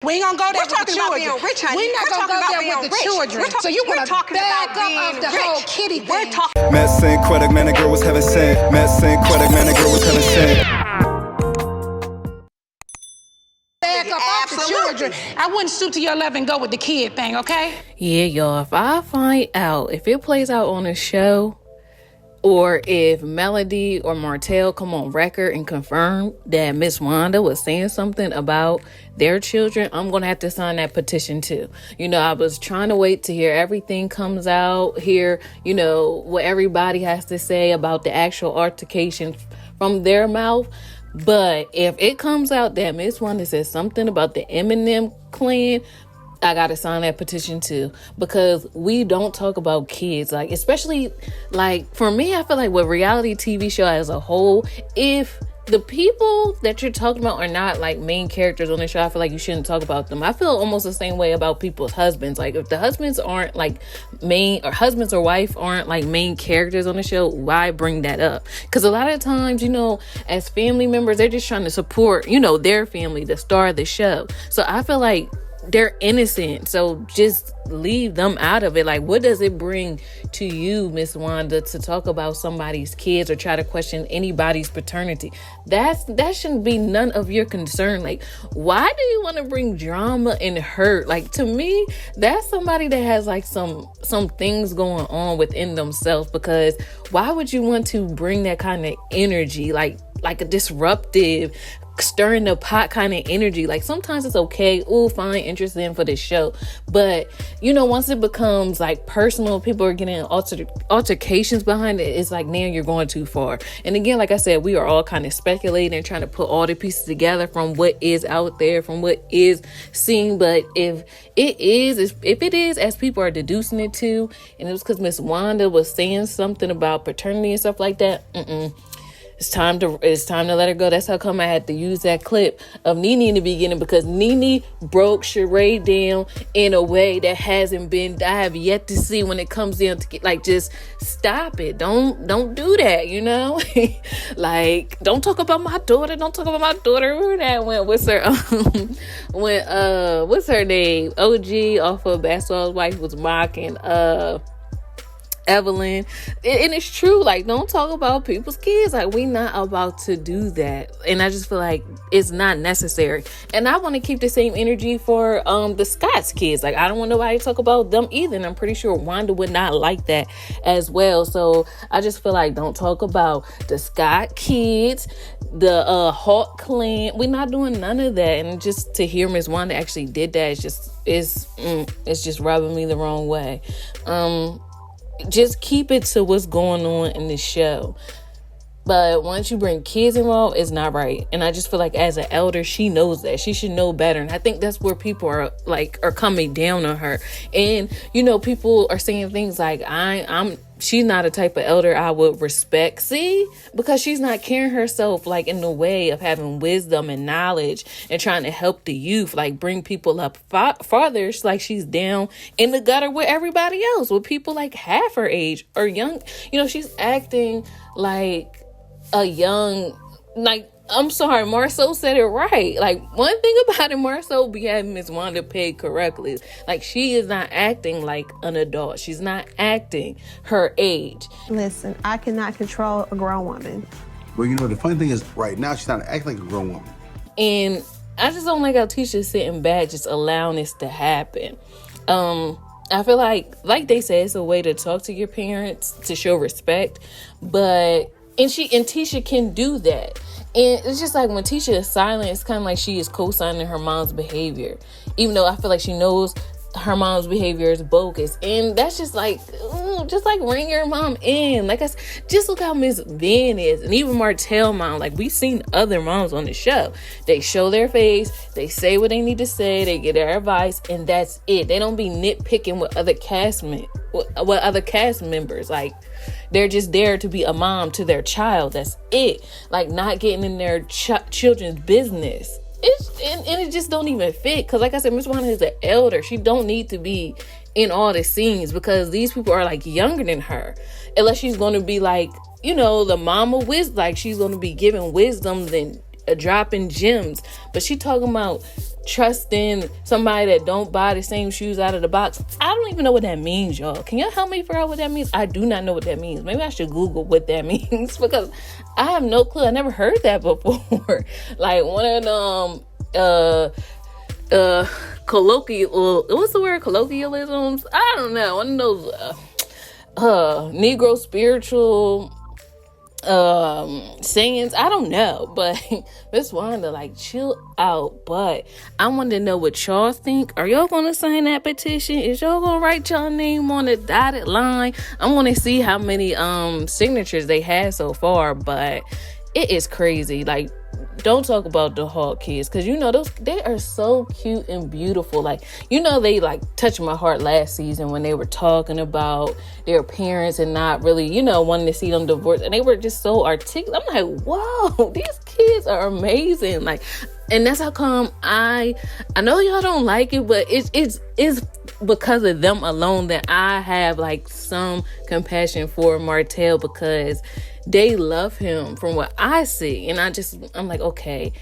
We ain't gonna go there with the talking about children. being rich, honey. We're not gonna go there with the children. So you want to back up off the whole kitty thing. Met Synquette, man, that girl was heaven sent. Met Synquette, man, that girl was heaven sent. Back up off the children. I wouldn't stoop to your level and go with the kid thing, okay? Yeah, y'all, if I find out, if it plays out on a show, or if Melody or Martell come on record and confirm that Miss Wanda was saying something about their children, I'm going to have to sign that petition too. I was trying to wait to hear everything comes out, hear, what everybody has to say about the actual altercation from their mouth. But if it comes out that Miss Wanda says something about the Eminem clan, I gotta sign that petition too, because we don't talk about kids, like, especially, like, for me, I feel like with reality TV show as a whole, if the people that you're talking about are not like main characters on the show, I feel like you shouldn't talk about them. I feel almost the same way about people's husbands. Like, if the husbands aren't like main, or husbands or wife aren't like main characters on the show, why bring that up? Because a lot of times, as family members, they're just trying to support, their family, the star of the show. So I feel like they're innocent, so just leave them out of it. Like, what does it bring to you, Miss Wanda, to talk about somebody's kids or try to question anybody's paternity? That shouldn't be none of your concern. Like, why do you want to bring drama and hurt? Like, to me, that's somebody that has like some things going on within themselves, because why would you want to bring that kind of energy, like a disruptive, stirring the pot kind of energy? Like, sometimes it's okay, fine, interesting for this show, but once it becomes like personal, people are getting altercations behind it, it's like, now you're going too far. And again, like I said, we are all kind of speculating and trying to put all the pieces together from what is out there, from what is seen. But if it is as people are deducing it to, and it was because Miss Wanda was saying something about paternity and stuff like that, It's time to let her go. That's how come I had to use that clip of Nene in the beginning, because Nene broke Sheree down in a way that I have yet to see when it comes down to like, just stop it. Don't do that, like, don't talk about my daughter. Don't talk about my daughter. Where that went? What's her name? OG off of Basketball's Wife was mocking Evelyn. And it's true, like, don't talk about people's kids. Like, we not about to do that. And I just feel like it's not necessary. And I want to keep the same energy for the Scott's kids. Like, I don't want nobody to talk about them either. And I'm pretty sure Wanda would not like that as well. So I just feel like, don't talk about the Scott kids, the Hawk clan. We're not doing none of that. And just to hear Miss Wanda actually did that, it's just rubbing me the wrong way. Just keep it to what's going on in the show. But once you bring kids involved, it's not right. And I just feel like as an elder, she knows that. She should know better. And I think that's where people are coming down on her. And, people are saying things like, she's not a type of elder I would respect. See? Because she's not carrying herself like in the way of having wisdom and knowledge and trying to help the youth, like bring people up farther. It's like she's down in the gutter with everybody else, with people like half her age or young. She's acting like a young, like, I'm sorry, Marceau said it right. Like, one thing about it, Marceau be having Miss Wanda paid correctly. Like, she is not acting like an adult. She's not acting her age. Listen, I cannot control a grown woman. Well, the funny thing is, right now, she's not acting like a grown woman. And I just don't like how Tisha's sitting back, just allowing this to happen. I feel like they say, it's a way to talk to your parents, to show respect. And Tisha can do that. And it's just like when Tisha is silent, it's kind of like she is co-signing her mom's behavior. Even though I feel like she knows her mom's behavior is bogus. And that's just like ring your mom in. Like, just look how Miss Van is. And even Martell mom, like, we've seen other moms on the show. They show their face, they say what they need to say, they get their advice, and that's it. They don't be nitpicking with other cast members. Like, they're just there to be a mom to their child. That's it. Like, not getting in their children's business. And it just don't even fit. Because like I said, Miss Wanda is an elder. She don't need to be in all the scenes, because these people are like younger than her. Unless she's going to be like, the mama wisdom, like she's going to be giving wisdom, then dropping gems. But she talking about trusting somebody that don't buy the same shoes out of the box. I don't even know what that means, y'all. Can y'all help me figure out what that means? I do not know what that means. Maybe I should Google what that means, because I have no clue. I never heard that before. Like one of them colloquial, what's the word, colloquialisms? I don't know. One of those Negro spiritual sayings. I don't know, but Miss Wanda, like, chill out. But I want to know what y'all think. Are y'all gonna sign that petition? Is y'all gonna write y'all name on the dotted line? I want to see how many signatures they had so far, but it is crazy. Like, don't talk about the Hawk kids, because they are so cute and beautiful. Like, they like touched my heart last season when they were talking about their parents and not really wanting to see them divorced, and they were just so articulate. I'm like, whoa, these kids are amazing. Like, and that's how come I know y'all don't like it, but it's because of them alone that I have like some compassion for Martell, because they love him from what I see. And I'm like, okay,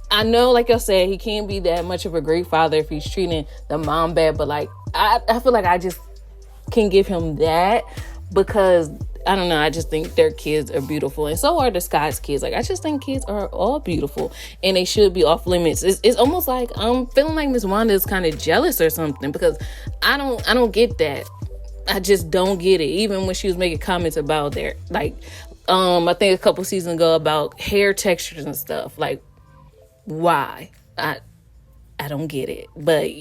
I know, like y'all said, he can't be that much of a great father if he's treating the mom bad, but like, I feel like I just can give him that, because I don't know, I just think their kids are beautiful, and so are the Scott's kids. Like, I just think kids are all beautiful, and they should be off limits. It's almost like I'm feeling like Miss Wanda is kind of jealous or something, because I don't get that. I just don't get it. Even when she was making comments about their, like, I think a couple seasons ago about hair textures and stuff. Like, why? I don't get it. But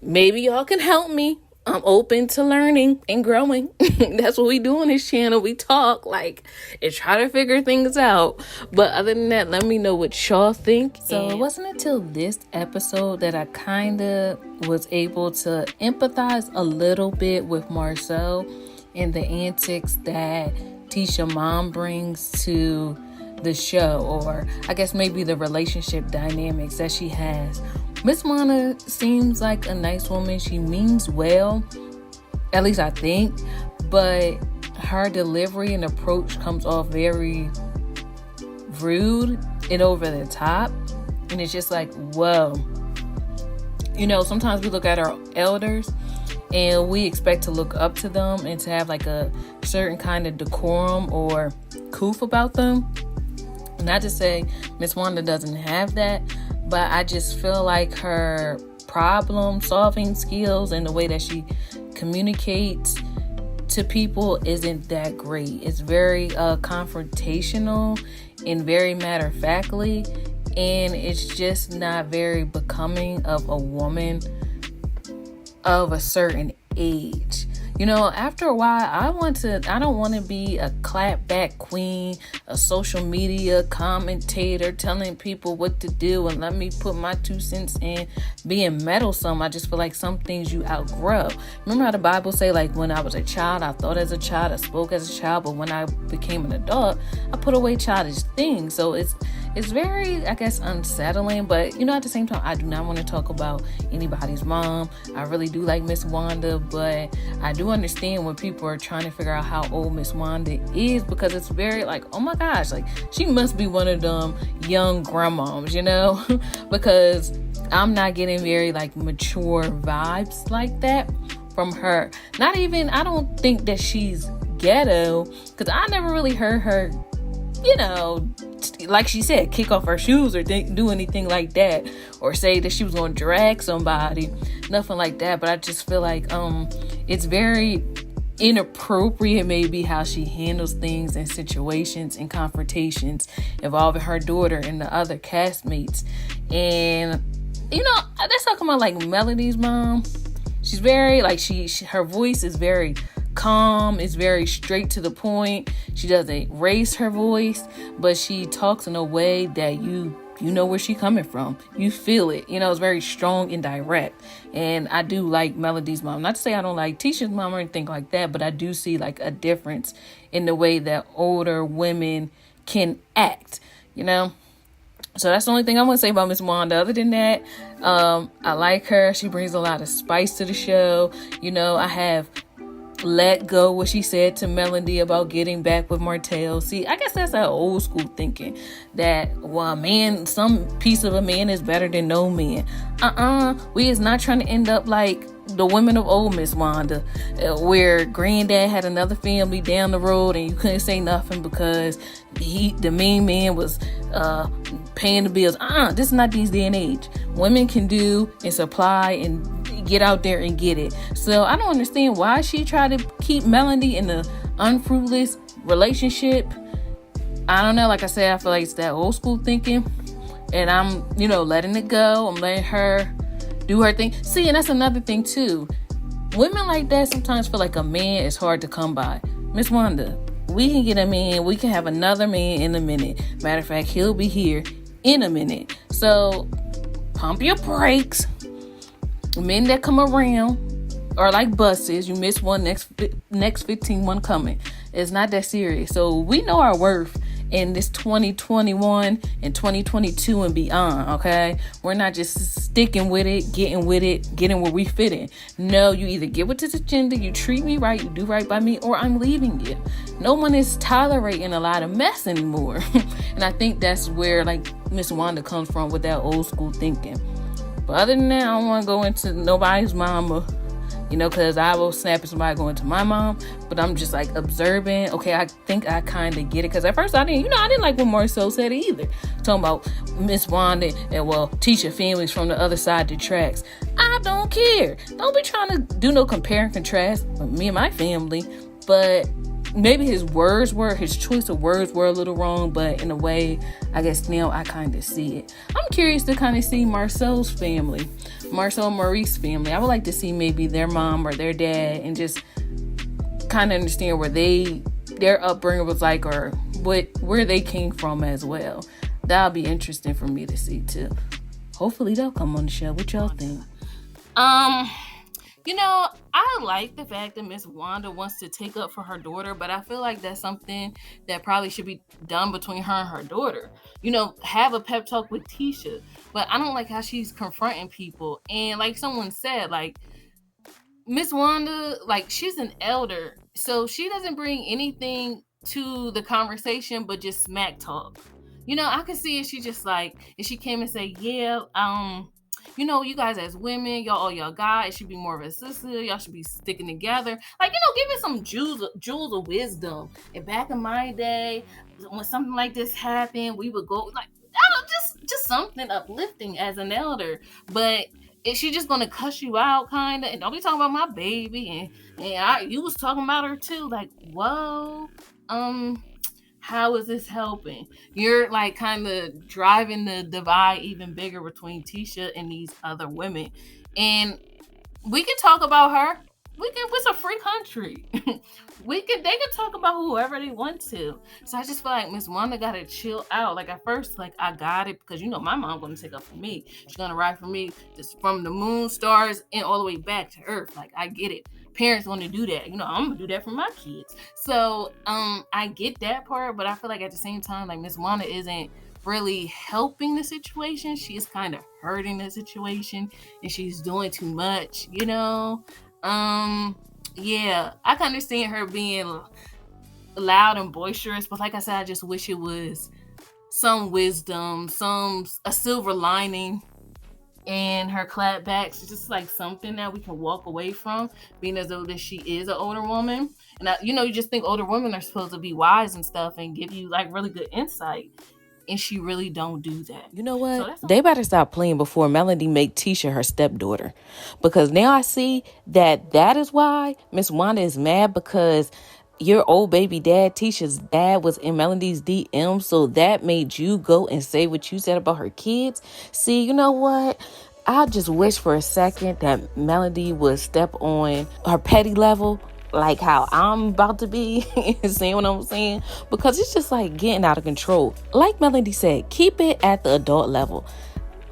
maybe y'all can help me. I'm open to learning and growing. That's what we do on this channel. We talk, like, and try to figure things out. But other than that, let me know what y'all think. So it wasn't until this episode that I kind of was able to empathize a little bit with Marcel and the antics that Tisha mom brings to the show, or I guess maybe the relationship dynamics that she has. Miss Wanda seems like a nice woman. She means well, at least I think, but her delivery and approach comes off very rude and over the top, and it's just like, whoa. Sometimes we look at our elders and we expect to look up to them and to have like a certain kind of decorum or coof about them. Not to say Miss Wanda doesn't have that, but I just feel like her problem solving skills and the way that she communicates to people isn't that great. It's very confrontational and very matter-of-factly, and it's just not very becoming of a woman of a certain age. After a while, I don't want to be a clapback queen, a social media commentator telling people what to do and let me put my 2 cents in, being meddlesome. I just feel like some things you outgrow. Remember how the Bible say, like, when I was a child, I thought as a child, I spoke as a child, but when I became an adult, I put away childish things. So it's very, I guess, unsettling, but at the same time, I do not want to talk about anybody's mom. I really do like Miss Wanda, but I do understand when people are trying to figure out how old Miss Wanda is, because it's very like, oh my gosh, like, she must be one of them young grandmoms, because I'm not getting very like mature vibes like that from her. Not even, I don't think that she's ghetto, because I never really heard her, like she said, kick off her shoes or do anything like that, or say that she was going to drag somebody, nothing like that. But I just feel like it's very inappropriate maybe how she handles things in situations and confrontations involving her daughter and the other castmates. And that's talking about like Melody's mom. She's very like, her voice is very calm, it's very straight to the point. She doesn't raise her voice, but she talks in a way that you know where she's coming from. You feel it. It's very strong and direct. And I do like Melody's mom. Not to say I don't like Tisha's mom or anything like that, but I do see like a difference in the way that older women can act, So that's the only thing I'm going to say about Miss Wanda. Other than that, I like her. She brings a lot of spice to the show. I have let go what she said to Melody about getting back with Martell. See, I guess that's that old school thinking that, well, a man, some piece of a man is better than no man. We is not trying to end up like the women of old, Miss Wanda, where granddad had another family down the road and you couldn't say nothing because the main man was paying the bills. This is not these day and age. Women can do and supply and get out there and get it. So I don't understand why she tried to keep Melody in the unfruitless relationship. I don't know. Like I said, I feel like it's that old school thinking, and I'm, letting it go. I'm letting her do her thing. See, and that's another thing too. Women like that sometimes feel like a man is hard to come by. Miss Wanda, we can get a man. We can have another man in a minute. Matter of fact, he'll be here in a minute. So pump your brakes. Men that come around are like buses. You miss one, next 15 one coming. It's not that serious. So we know our worth in this 2021 and 2022 and beyond, okay? We're not just sticking with it, getting where we fit in. No, you either get with this agenda, you treat me right, you do right by me, or I'm leaving you. No one is tolerating a lot of mess anymore. And I think that's where, like, Miss Wanda comes from with that old school thinking. But other than that, I don't want to go into nobody's mama, because I will snap at somebody going to my mom. But I'm just like observing. Okay, I think I kind of get it. Because at first I didn't like when Marcel said it either. Talking about Miss Wanda and, Tisha families from the other side of the tracks. I don't care. Don't be trying to do no compare and contrast with me and my family. But maybe his choice of words were a little wrong, but in a way, I guess now I kind of see it. I'm curious to kind of see Marcel's family, Marcel and Maurice's family. I would like to see maybe their mom or their dad and just kind of understand where their upbringing was like, or where they came from as well. That'll be interesting for me to see too. Hopefully they'll come on the show. What y'all think? I like the fact that Miss Wanda wants to take up for her daughter, but I feel like that's something that probably should be done between her and her daughter. Have a pep talk with Tisha. But I don't like how she's confronting people. And like someone said, like, Miss Wanda, like, she's an elder, so she doesn't bring anything to the conversation but just smack talk. I could see if she just like, if she came and say, you guys as women, y'all guys, it should be more of a sister. Y'all should be sticking together. Like, give it some jewels of wisdom. And back in my day, when something like this happened, we would go like, just something uplifting as an elder. But is she just gonna cuss you out, kind of? And don't be talking about my baby. And you was talking about her too. Like, whoa, how is this helping? You're like kind of driving the divide even bigger between Tisha and these other women. And we can talk about her. It's a free country. They can talk about whoever they want to. So I just feel like Miss Wanda gotta chill out. Like at first, like I got it because my mom gonna take up for me. She's gonna ride for me just from the moon, stars, and all the way back to Earth. Like I get it. Parents want to do that. I'm gonna do that for my kids. So I get that part, but I feel like at the same time, like Miss Wanda isn't really helping the situation. She is kind of hurting the situation, and she's doing too much. Yeah, I can understand her being loud and boisterous, but like I said, I just wish it was some wisdom, a silver lining in her clapbacks. It's just like something that we can walk away from, being as though that she is an older woman. And you just think older women are supposed to be wise and stuff and give you like really good insight. And she really don't do that. You know what? They better stop playing before Melody make Tisha her stepdaughter. Because now I see that is why Miss Wanda is mad, because your old baby dad, Tisha's dad, was in Melody's DM. So that made you go and say what you said about her kids. See, you know what? I just wish for a second that Melody would step on her petty level, like how I'm about to be, seeing what I'm saying? Because it's just like getting out of control. Like Melody said, keep it at the adult level.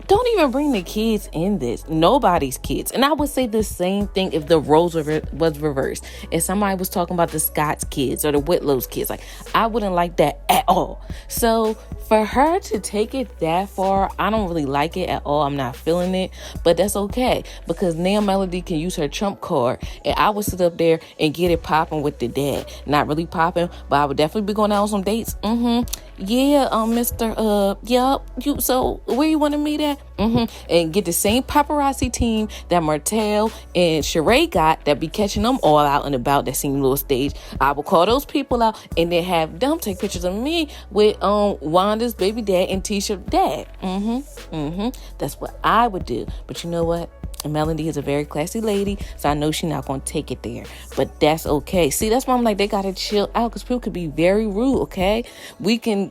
don't even bring the kids in this. Nobody's kids. And I would say the same thing if the roles was reversed. If somebody was talking about the Scott's kids or the Whitlow's kids, like, I wouldn't like that at all. So for her to take it that far, I don't really like it at all. I'm not feeling it, but that's okay, because now Melody can use her trump card, and I would sit up there and get it popping with the dad. Not really popping, but I would definitely be going out on some dates. Yeah, Mr. Yup. So where you want to meet at? And get the same paparazzi team that Martell and Sheree got, that be catching them all out and about that same little stage. I will call those people out and then have them take pictures of me with Wanda's baby dad and Tisha dad. That's what I would do. But you know what? Melody is a very classy lady, so I know she's not going to take it there. But that's okay. See, that's why I'm like, they got to chill out, because people could be very rude, okay? We can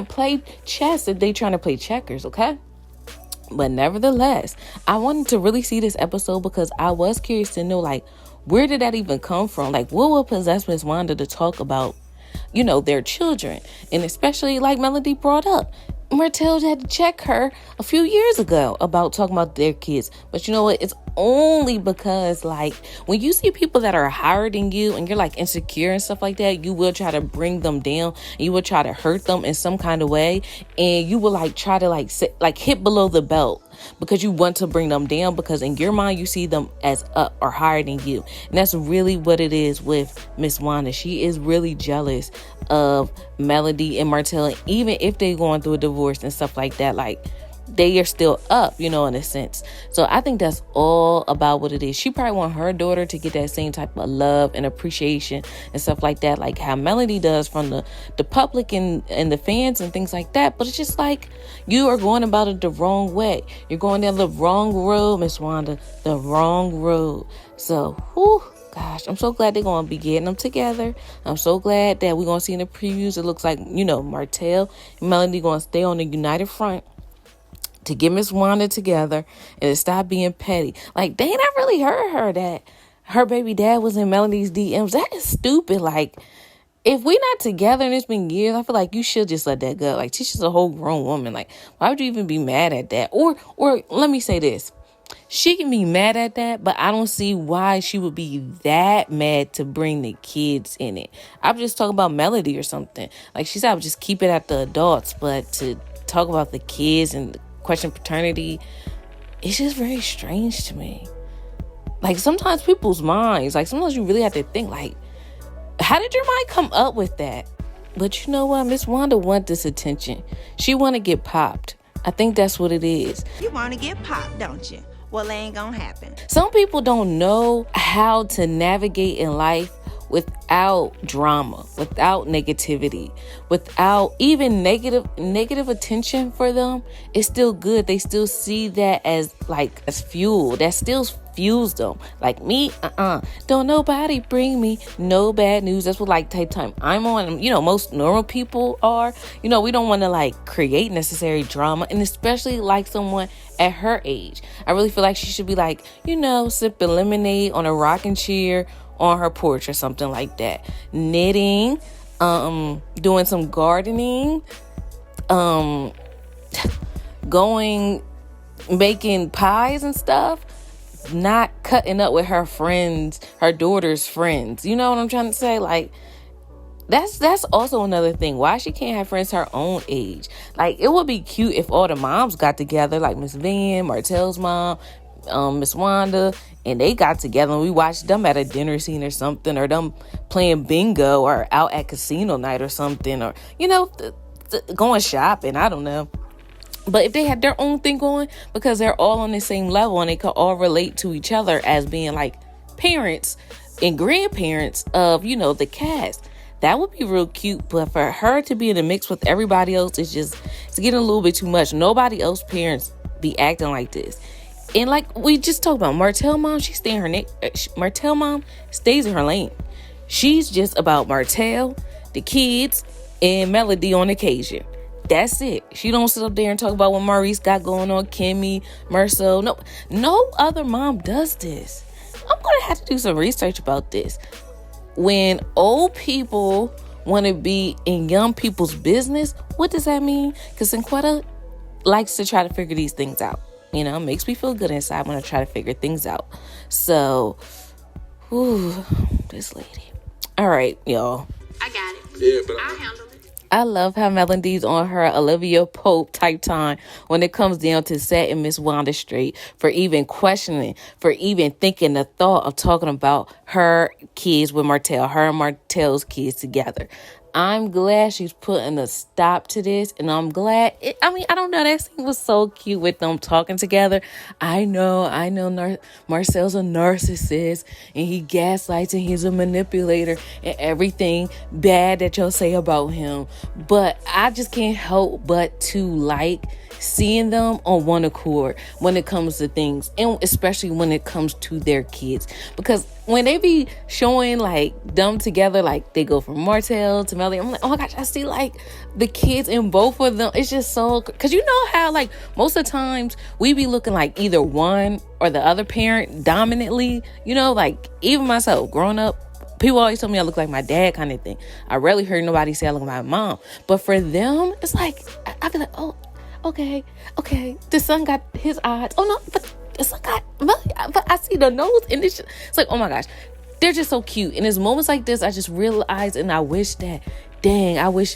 play chess if they trying to play checkers, okay? But nevertheless, I wanted to really see this episode because I was curious to know, like, where did that even come from? Like, what would possess Miss Wanda to talk about, you know, their children? And especially, like Melody brought up, Martell had to check her a few years ago about talking about their kids. But you know what? It's only because, like, when you see people that are higher than you and you're like insecure and stuff like that, you will try to bring them down. You will try to hurt them in some kind of way, and you will like try to like hit below the belt, because you want to bring them down, because in your mind you see them as up or higher than you. And that's really what it is with Miss Wanda. She is really jealous of Melody and Martell, even if they're going through a divorce and stuff like that. Like, they are still up, you know, in a sense. So I think that's all about what it is. She probably want her daughter to get that same type of love and appreciation and stuff like that, like how Melody does from the public and the fans and things like that. But it's just like, you are going about it the wrong way. You're going down the wrong road, Miss Wanda, the wrong road. So, whew, gosh, I'm so glad they're going to be getting them together. I'm so glad that we're going to see in the previews, it looks like, you know, Martell and Melody going to stay on the united front to get Miss Wanda together and to stop being petty. Like, dang, I really heard her that her baby dad was in Melody's DMs. That is stupid. Like, if we're not together and it's been years, I feel like you should just let that go. Like, Tisha's a whole grown woman. Like, why would you even be mad at that? Or let me say this. She can be mad at that, but I don't see why she would be that mad to bring the kids in it. I'm just talking about Melody or something. Like, she said I would just keep it at the adults, but to talk about the kids and question paternity, it's just very strange to me. Like, sometimes people's minds, like, sometimes you really have to think, like, how did your mind come up with that? But you know what? Miss Wanda wants this attention. She want to get popped. I think that's what it is. You want to get popped, don't you? Well, it ain't gonna happen. Some people don't know how to navigate in life without drama, without negativity, without even negative attention for them. It's still good. They still see that as fuel. That still fuels them. Like me, don't nobody bring me no bad news. That's what like type time I'm on. You know, most normal people are. You know, we don't want to like create necessary drama, and especially like someone at her age. I really feel like she should be like, you know, sipping lemonade on a rocking chair on her porch or something like that, knitting, doing some gardening, making pies and stuff, not cutting up with her friends, her daughter's friends. You know what I'm trying to say? Like, that's also another thing. Why she can't have friends her own age? Like, it would be cute if all the moms got together, like Miss Van, Martell's mom, Miss Wanda, and they got together and we watched them at a dinner scene or something, or them playing bingo or out at casino night or something, or, you know, going shopping. I don't know. But if they had their own thing going, because they're all on the same level and they could all relate to each other as being like parents and grandparents of, you know, the cast, that would be real cute. But for her to be in the mix with everybody else, it's getting a little bit too much. Nobody else parents be acting like this. And like we just talked about, Martell mom, Martell mom stays in her lane. She's just about Martell, the kids, and Melody on occasion. That's it. She don't sit up there and talk about what Maurice got going on, Kimmy, Marceau. No other mom does this. I'm going to have to do some research about this. When old people want to be in young people's business, what does that mean? Because Synquette, likes to try to figure these things out. You know, makes me feel good inside when I try to figure things out. So, this lady. All right, y'all. I got it. Yeah, but I'll handle it. I love how Melody's on her Olivia Pope type time when it comes down to setting Miss Wanda straight for even questioning, for even thinking the thought of talking about her kids with Martell, her and Martell's kids together. I'm glad she's putting a stop to this, and I'm glad. I don't know. That scene was so cute with them talking together. I know. Marcel's a narcissist, and he gaslights, and he's a manipulator, and everything bad that y'all say about him. But I just can't help but to like seeing them on one accord when it comes to things, and especially when it comes to their kids, because when they be showing like them together, like they go from Martell to Melody, I'm like, oh my gosh, I see like the kids in both of them. It's just so, because you know how like most of the times we be looking like either one or the other parent dominantly, you know, like even myself growing up, people always tell me I look like my dad kind of thing. I rarely heard nobody say I look like my mom, but for them it's like I be like, oh, okay, the son got his eyes. Oh no, but the son got, but I see the nose, and it's like, oh my gosh, they're just so cute. And it's moments like this I just realize, and I wish that, I wish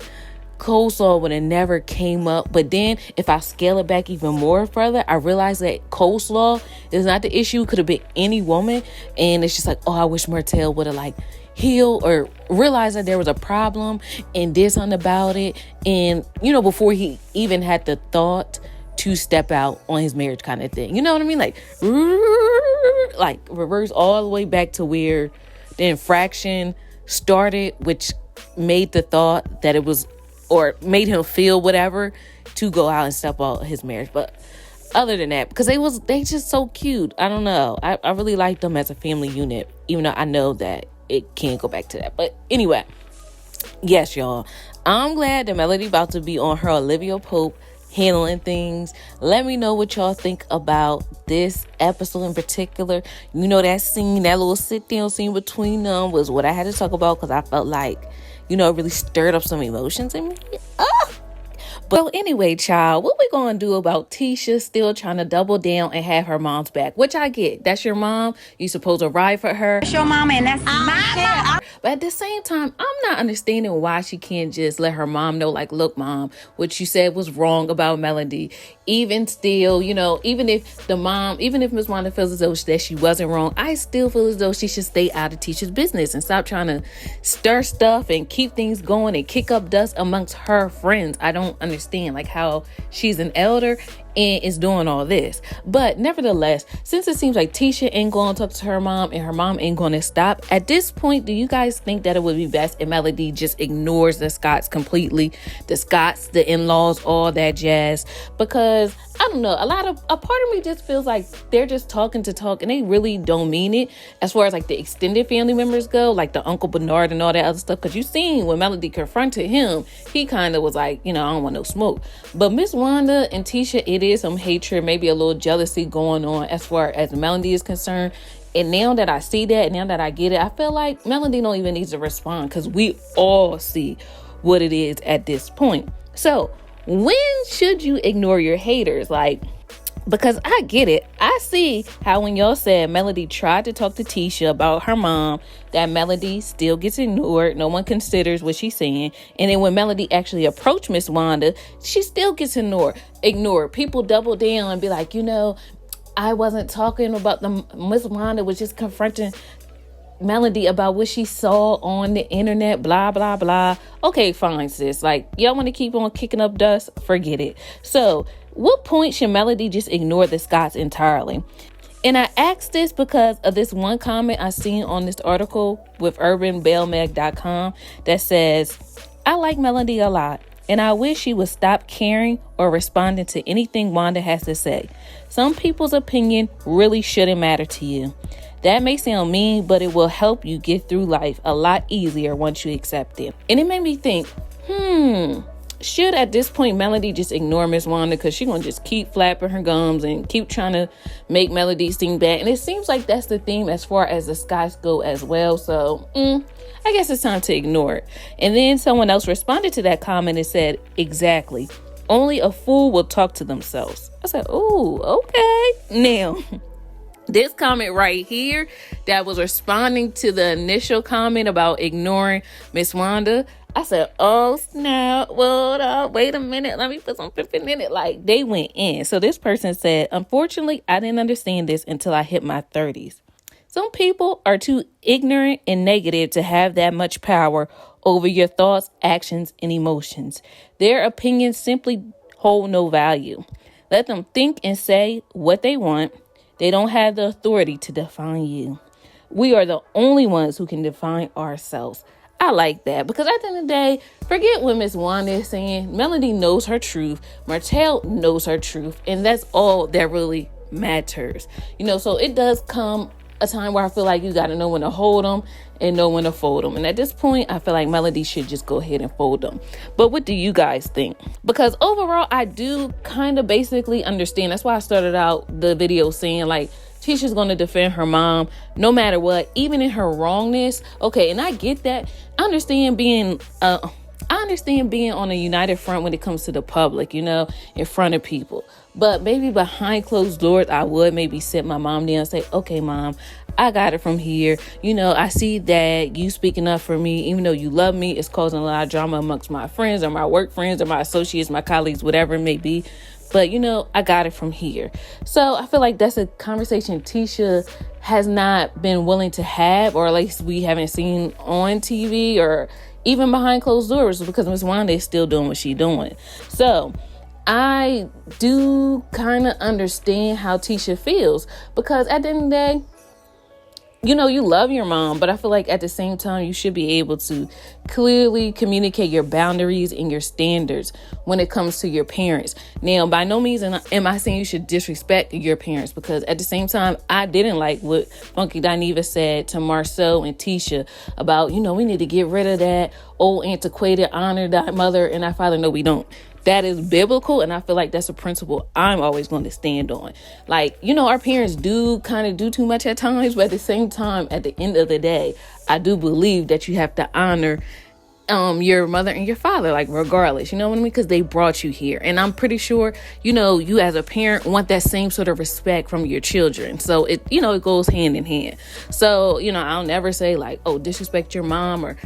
coleslaw would have never came up. But then if I scale it back even more further, I realize that coleslaw is not the issue. It could have been any woman, and it's just like, oh, I wish Martell would have like healed or realized that there was a problem and did something about it, and you know, before he even had the thought to step out on his marriage kind of thing. You know what I mean? Like reverse all the way back to where the infraction started, which made the thought that it was, or made him feel whatever, to go out and step out his marriage. But other than that, because they just so cute. I don't know. I really like them as a family unit, even though I know that it can't go back to that. But anyway, yes, y'all. I'm glad that Melody about to be on her Olivia Pope handling things. Let me know what y'all think about this episode in particular. You know, that scene, that little sit down scene between them was what I had to talk about, because I felt like, you know, it really stirred up some emotions in me. But anyway, child, what we gonna do about Tisha still trying to double down and have her mom's back? Which I get. That's your mom. You supposed to ride for her. That's your mama, and that's my mom. But at the same time, I'm not understanding why she can't just let her mom know, like, look, mom, what you said was wrong about Melody. Even still, you know, even if Miss Wanda feels as though that she wasn't wrong, I still feel as though she should stay out of Tisha's business and stop trying to stir stuff and keep things going and kick up dust amongst her friends. I don't understand like how she's an elder and is doing all this. But nevertheless, since it seems like Tisha ain't going to talk to her mom and her mom ain't going to stop, at this point, do you guys think that it would be best if Melody just ignores the Scotts completely? The Scotts, the in-laws, all that jazz? Because I don't know, a part of me just feels like they're just talking to talk and they really don't mean it, as far as like the extended family members go, like the Uncle Bernard and all that other stuff. Because you seen when Melody confronted him, he kind of was like, you know, I don't want no smoke. But Miss Wanda and Tisha, it is some hatred, maybe a little jealousy going on as far as Melody is concerned. And now that I see that, and now that I get it, I feel like Melody don't even need to respond, because we all see what it is at this point. So when should you ignore your haters? Like, because I get it. I see how when y'all said Melody tried to talk to Tisha about her mom, that Melody still gets ignored. No one considers what she's saying. And then when Melody actually approached Miss Wanda, she still gets ignored. People double down and be like, you know, I wasn't talking about the Miss Wanda was just confronting Melody about what she saw on the internet, blah, blah, blah. Okay, fine, sis. Like, y'all want to keep on kicking up dust? Forget it. So, what point should Melody just ignore the Scotts entirely? And I asked this because of this one comment I seen on this article with urbanbailmag.com that says, I like Melody a lot, and I wish she would stop caring or responding to anything Wanda has to say. Some people's opinion really shouldn't matter to you. That may sound mean, but it will help you get through life a lot easier once you accept it. And it made me think, should at this point Melody just ignore Miss Wanda, because she's going to just keep flapping her gums and keep trying to make Melody seem bad. And it seems like that's the theme as far as the Scotts go as well. So I guess it's time to ignore it. And then someone else responded to that comment and said, exactly. Only a fool will talk to themselves. I said, ooh, okay. Now, this comment right here that was responding to the initial comment about ignoring Miss Wanda, I said, oh, snap. Well, wait a minute. Let me put some pippin in it. Like, they went in. So this person said, unfortunately, I didn't understand this until I hit my 30s. Some people are too ignorant and negative to have that much power over your thoughts, actions, and emotions. Their opinions simply hold no value. Let them think and say what they want. They don't have the authority to define you. We are the only ones who can define ourselves. I like that because at the end of the day, forget what Miss Wanda is saying. Melody knows her truth. Martell knows her truth. And that's all that really matters. So it does come a time where I feel like you got to know when to hold them and know when to fold them. And at this point, I feel like Melody should just go ahead and fold them. But what do you guys think? Because overall, I do kind of basically understand. That's why I started out the video saying like, Tisha's going to defend her mom no matter what, even in her wrongness. Okay, and I get that. I understand being on a united front when it comes to the public, in front of people. But maybe behind closed doors, I would maybe sit my mom down and say, okay, mom, I got it from here. I see that you speaking up for me, even though you love me, it's causing a lot of drama amongst my friends or my work friends or my associates, my colleagues, whatever it may be. But, I got it from here. So I feel like that's a conversation Tisha has not been willing to have, or at least we haven't seen on TV or even behind closed doors, because Miss Wanda is still doing what she's doing. So I do kind of understand how Tisha feels, because at the end of the day, you love your mom, but I feel like at the same time, you should be able to clearly communicate your boundaries and your standards when it comes to your parents. Now, by no means am I saying you should disrespect your parents, because at the same time, I didn't like what Funky Dineva said to Marcel and Tisha about, we need to get rid of that old antiquated honor thy mother and thy father. No, we don't. That is biblical, and I feel like that's a principle I'm always going to stand on. Like, our parents do kind of do too much at times, but at the same time, at the end of the day, I do believe that you have to honor your mother and your father, like regardless, you know what I mean? Because they brought you here. And I'm pretty sure, you as a parent want that same sort of respect from your children. So it goes hand in hand. So, I'll never say like, oh, disrespect your mom or,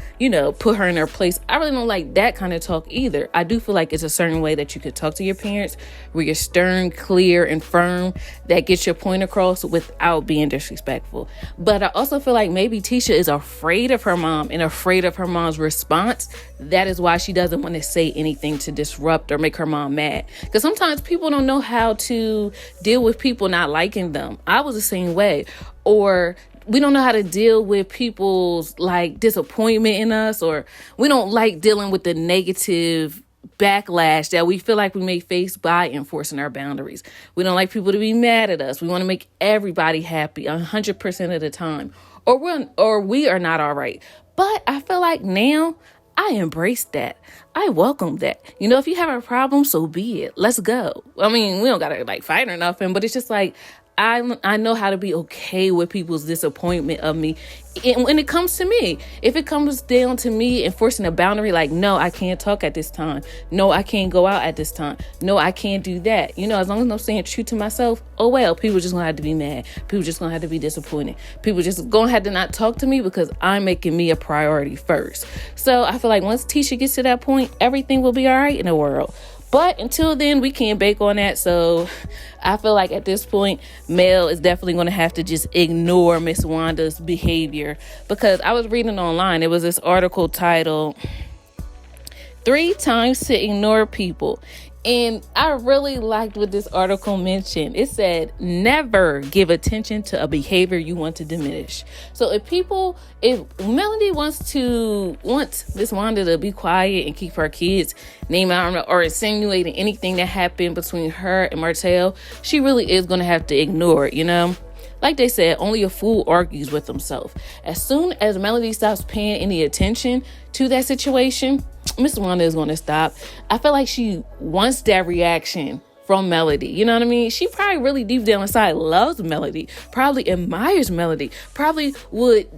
put her in her place. I really don't like that kind of talk either. I do feel like it's a certain way that you could talk to your parents where you're stern, clear, and firm, that gets your point across without being disrespectful. But I also feel like maybe Tisha is afraid of her mom and afraid of her mom's response. That is why she doesn't want to say anything to disrupt or make her mom mad. Because sometimes people don't know how to deal with people not liking them. I was the same way. Or we don't know how to deal with people's like disappointment in us, or we don't like dealing with the negative backlash that we feel like we may face by enforcing our boundaries. We don't like people to be mad at us. We want to make everybody happy 100% of the time, or we are not all right. But I feel like now I embrace that. I welcome that. If you have a problem, so be it. Let's go. I mean, we don't gotta like fight or nothing, but it's just like, I know how to be okay with people's disappointment of me. And when it comes to me, if it comes down to me enforcing a boundary, like, no, I can't talk at this time. No, I can't go out at this time. No, I can't do that. As long as I'm staying true to myself, oh, well, people just gonna have to be mad. People just gonna have to be disappointed. People just gonna have to not talk to me because I'm making me a priority first. So I feel like once Tisha gets to that point, everything will be all right in the world. But until then, we can't bake on that. So I feel like at this point, Mel is definitely going to have to just ignore Miss Wanda's behavior. Because I was reading online, it was this article titled 3 Times to Ignore People. And I really liked what this article mentioned. It said, never give attention to a behavior you want to diminish. So if Melody wants Miss Wanda to be quiet and keep her kids' name out or insinuating anything that happened between her and Martell, she really is going to have to ignore it, Like they said, only a fool argues with himself. As soon as Melody stops paying any attention to that situation, Miss Wanda is going to stop. I feel like she wants that reaction from Melody. You know what I mean? She probably really deep down inside loves Melody, probably admires Melody, probably would,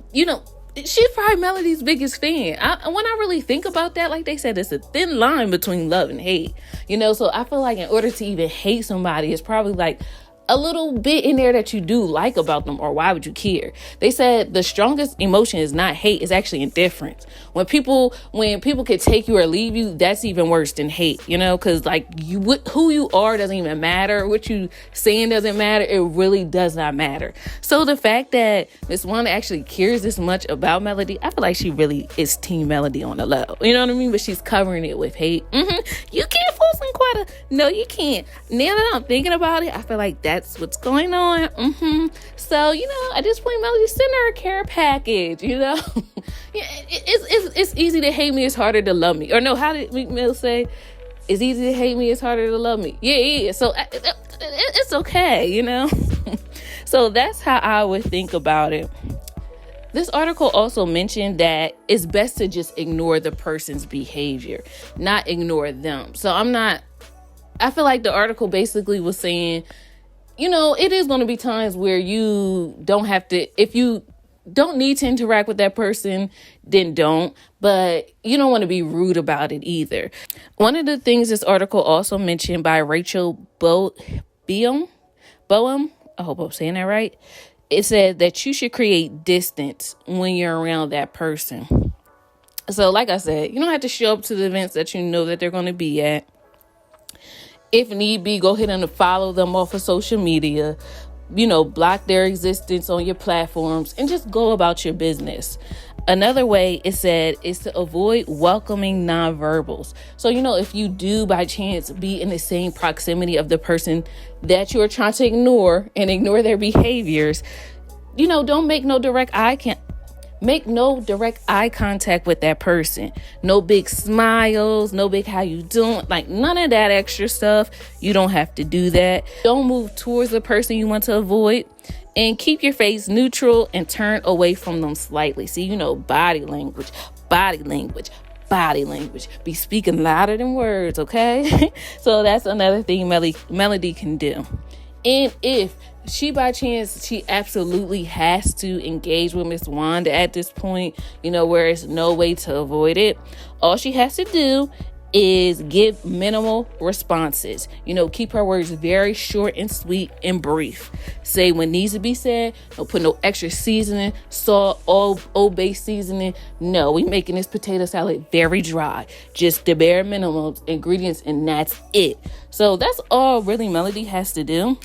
she's probably Melody's biggest fan. When I really think about that, like they said, it's a thin line between love and hate, so I feel like in order to even hate somebody, it's probably like a little bit in there that you do like about them, or why would you care? They said the strongest emotion is not hate, it's actually indifference. When people can take you or leave you, that's even worse than hate, because like who you are doesn't even matter. What you saying doesn't matter. It really does not matter. So the fact that Miss Wanda actually cares this much about Melody, I feel like she really is Team Melody on the low. You know what I mean? But she's covering it with hate. You can't fool Synquette. No, you can't. Now that I'm thinking about it, I feel like that's what's going on. So, at this point, Melody, send her a care package, Yeah, it's easy to hate me, it's harder to love me. Or no, how did Meek Mill say? It's easy to hate me, it's harder to love me. Yeah. So it's okay, So that's how I would think about it. This article also mentioned that it's best to just ignore the person's behavior, not ignore them. So I feel like the article basically was saying, it is going to be times where you don't have to, if you don't need to interact with that person, then don't. But you don't want to be rude about it either. One of the things this article also mentioned by Rachel Boehm, I hope I'm saying that right. It said that you should create distance when you're around that person. So like I said, you don't have to show up to the events that you know that they're going to be at. If need be, go ahead and follow them off of social media, block their existence on your platforms and just go about your business. Another way it said is to avoid welcoming nonverbals. So, if you do by chance be in the same proximity of the person that you're trying to ignore and ignore their behaviors, don't make no direct eye contact with that person. No big smiles, no big how you doing, like none of that extra stuff. You don't have to do that. Don't move towards the person you want to avoid, and keep your face neutral and turn away from them slightly. See, body language. Be speaking louder than words, okay? So that's another thing Melody can do. And if she absolutely has to engage with Miss Wanda at this point, where there's no way to avoid it, all she has to do is give minimal responses. Keep her words very short and sweet and brief. Say what needs to be said. Don't put no extra seasoning, salt, old base seasoning. No, we making this potato salad very dry. Just the bare minimum ingredients, and that's it. So that's all really Melody has to do.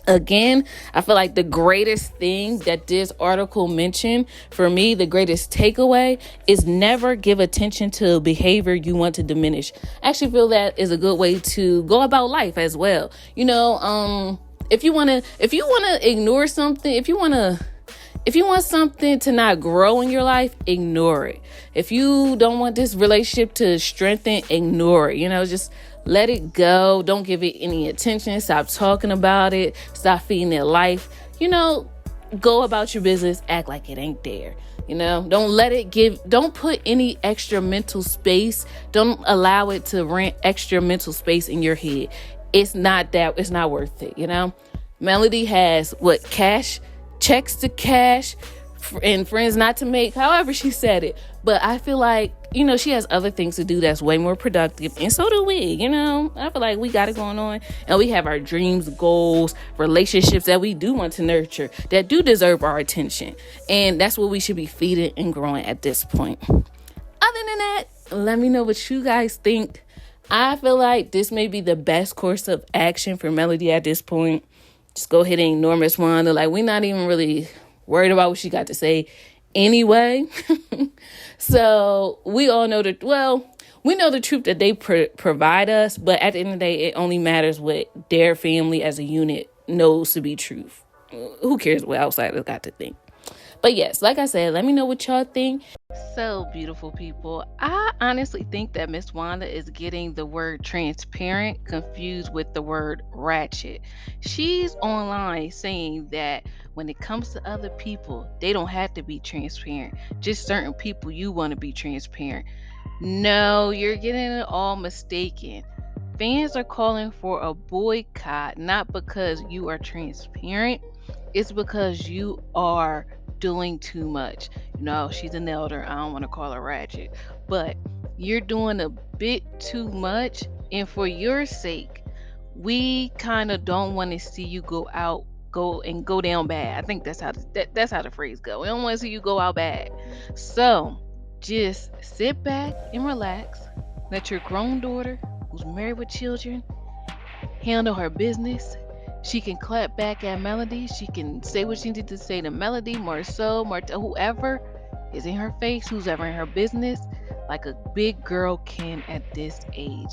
Again, I feel like the greatest thing that this article mentioned, for me, the greatest takeaway is never give attention to behavior you want to diminish. I actually feel that is a good way to go about life as well. If you want to ignore something, if you want something to not grow in your life, ignore it. If you don't want this relationship to strengthen, ignore it. Just let it go. Don't give it any attention. Stop talking about it. Stop feeding it life. Go about your business. Act like it ain't there. Don't put any extra mental space. Don't allow it to rent extra mental space in your head. It's not worth it. Melody has checks to cash and friends not to make, however she said it. But I feel like, she has other things to do that's way more productive. And so do we, I feel like we got it going on. And we have our dreams, goals, relationships that we do want to nurture, that do deserve our attention. And that's what we should be feeding and growing at this point. Other than that, let me know what you guys think. I feel like this may be the best course of action for Melody at this point. Just go ahead and ignore Miss Wanda. Like, we're not even really worried about what she got to say anyway. So we all know we know the truth that they provide us, but at the end of the day, it only matters what their family as a unit knows to be truth. Who cares what outsiders got to think? But yes, like I said, let me know what y'all think. So, beautiful people, I honestly think that Miss Wanda is getting the word transparent confused with the word ratchet. She's online saying that when it comes to other people, they don't have to be transparent. Just certain people you want to be transparent. No, you're getting it all mistaken. Fans are calling for a boycott, not because you are transparent, it's because you are doing too much. She's an elder. I don't want to call her ratchet, but you're doing a bit too much. And for your sake, we kind of don't want to see you go down bad. I think that's how the phrase go. We don't want to see you go out bad. So just sit back and relax. Let your grown daughter, who's married with children, handle her business. She can clap back at Melody. She can say what she needs to say to Melody, Marceau, whoever is in her face, who's ever in her business, like a big girl can at this age.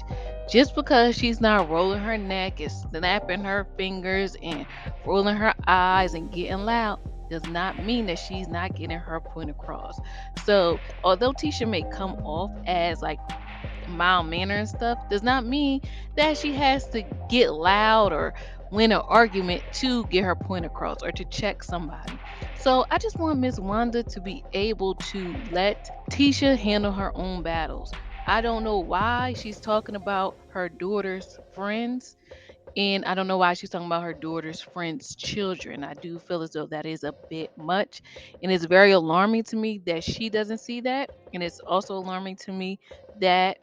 Just because she's not rolling her neck and snapping her fingers and rolling her eyes and getting loud does not mean that she's not getting her point across. So, although Tisha may come off as like mild manner and stuff, does not mean that she has to get loud or win an argument to get her point across or to check somebody. So I just want Miss Wanda to be able to let Tisha handle her own battles. I don't know why she's talking about her daughter's friends, and I don't know why she's talking about her daughter's friends' children. I do feel as though that is a bit much. And it's very alarming to me that she doesn't see that. And it's also alarming to me that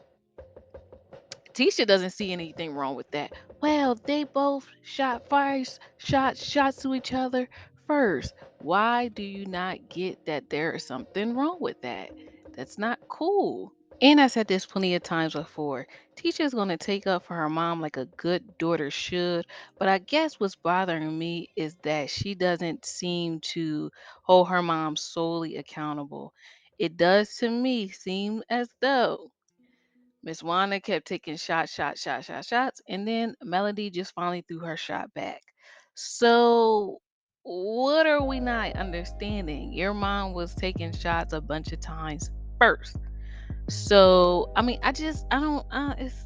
Tisha doesn't see anything wrong with that. Well, they both shots to each other first. Why do you not get that there is something wrong with that? That's not cool. And I said this plenty of times before. Tisha's going to take up for her mom like a good daughter should. But I guess what's bothering me is that she doesn't seem to hold her mom solely accountable. It does to me seem as though Miss Wanda kept taking shots, and then Melody just finally threw her shot back. So, what are we not understanding? Your mom was taking shots a bunch of times first. So, I mean, I don't,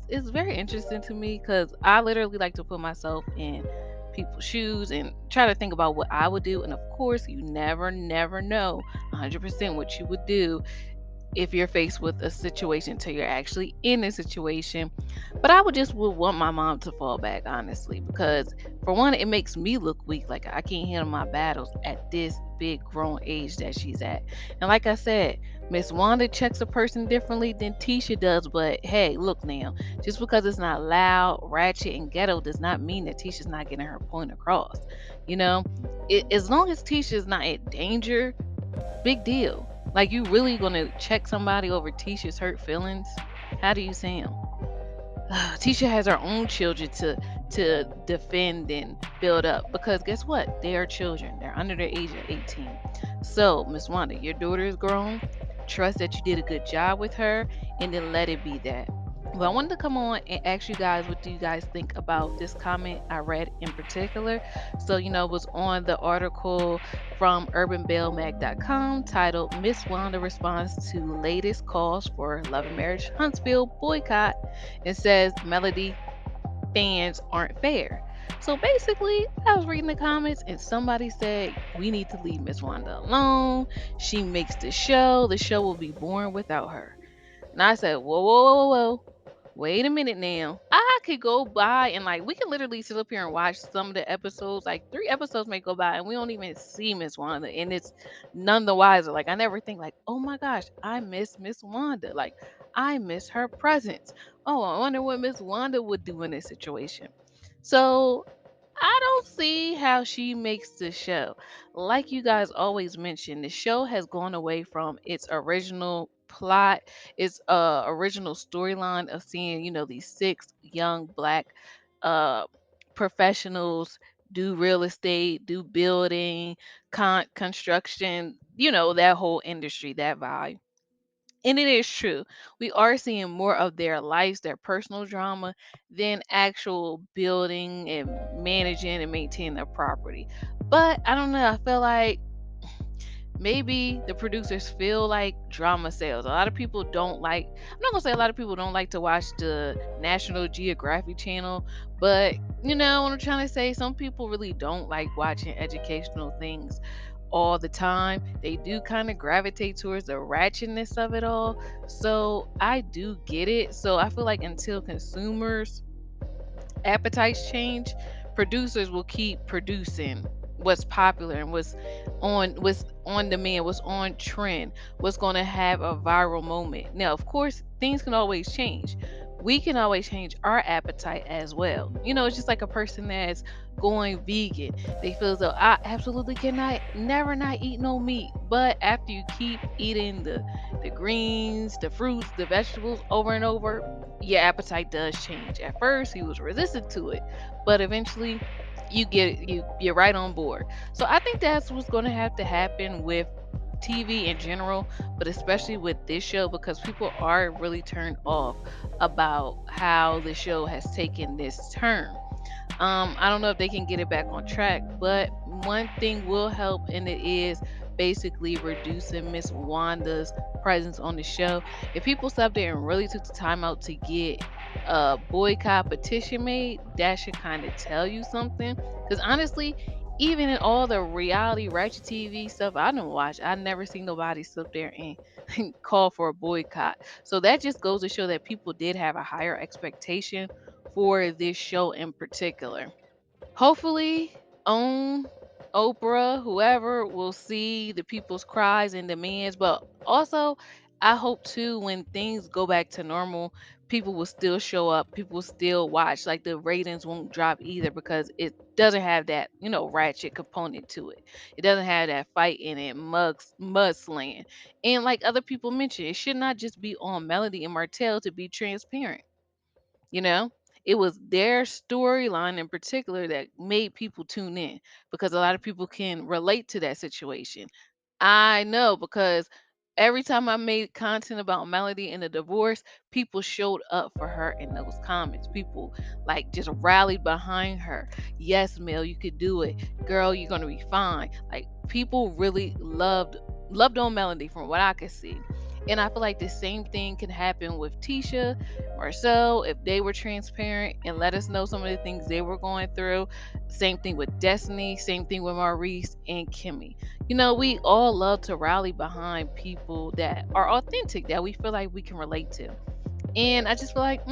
it's very interesting to me because I literally like to put myself in people's shoes and try to think about what I would do. And of course, you never know 100% what you would do if you're faced with a situation till you're actually in a situation. But I would want my mom to fall back, honestly, because for one, it makes me look weak. Like I can't handle my battles at this big grown age that she's at. And like I said, Miss Wanda checks a person differently than Tisha does. But hey, look now, just because it's not loud, ratchet, and ghetto does not mean that Tisha's not getting her point across. You know, as long as Tisha's not in danger, big deal. Like, you really gonna check somebody over Tisha's hurt feelings? How do you sound? Tisha has her own children to defend and build up, because guess what? They are children. They're under the age of 18. So, Miss Wanda, your daughter is grown. Trust that you did a good job with her, and then let it be that. Well, I wanted to come on and ask you guys, what do you guys think about this comment I read in particular? So, it was on the article from urbanbellmag.com titled Miss Wanda Responds to Latest Calls for Love and Marriage Huntsville Boycott. It says Melody fans aren't fair. So basically, I was reading the comments and somebody said, we need to leave Miss Wanda alone. She makes the show. The show will be boring without her. And I said, whoa. Wait a minute now. I could go by and we can literally sit up here and watch some of the episodes. Like 3 episodes may go by and we don't even see Miss Wanda. And it's none the wiser. Like, I never think oh my gosh, I miss Miss Wanda. Like, I miss her presence. Oh, I wonder what Miss Wanda would do in this situation. So I don't see how she makes the show. Like you guys always mention, the show has gone away from its original plot, its original storyline of seeing, these 6 young Black uh professionals do real estate, do building, construction, that whole industry, that vibe. And it is true. We are seeing more of their lives, their personal drama, than actual building and managing and maintaining their property. But I don't know. I feel like maybe the producers feel like drama sells. A lot of people don't like, I'm not going to say a lot of people don't like to watch the National Geographic channel, but what I'm trying to say, some people really don't like watching educational things all the time. They do kind of gravitate towards the ratchetness of it all. So I do get it. So I feel like until consumers' appetites change, producers will keep producing what's popular and what's on demand, what's on trend, what's going to have a viral moment. Now, of course, things can always change. We can always change our appetite as well. It's just like a person that's going vegan. They feel as though I absolutely cannot never not eat no meat. But after you keep eating the greens, the fruits, the vegetables over and over, your appetite does change. At first, he was resistant to it, but eventually you get it, you're right on board. So I think that's what's going to have to happen with TV in general, but especially with this show, because people are really turned off about how the show has taken this turn. I don't know if they can get it back on track, but one thing will help, and it is basically reducing Miss Wanda's presence on the show. If people stopped there and really took the time out to get a boycott petition made, that should kind of tell you something. Because honestly, even in all the reality ratchet TV stuff I don't watch, I never seen nobody sit there and call for a boycott. So that just goes to show that people did have a higher expectation for this show in particular. Hopefully, Oprah, whoever, will see the people's cries and demands. But also, I hope too, when things go back to normal, people will still show up. People will still watch. Like the ratings won't drop either because it doesn't have that, ratchet component to it. It doesn't have that fight in it, mud slaying. And like other people mentioned, it should not just be on Melody and Martell to be transparent. You know, it was their storyline in particular that made people tune in because a lot of people can relate to that situation. I know because every time I made content about Melody and the divorce, people showed up for her in those comments. People like just rallied behind her. Yes, Mel, you could do it. Girl, you're gonna be fine. Like people really loved on Melody from what I could see. And I feel like the same thing can happen with Tisha, Marcel, if they were transparent and let us know some of the things they were going through. Same thing with Destiny, same thing with Maurice and Kimmy. We all love to rally behind people that are authentic, that we feel like we can relate to. And I just feel like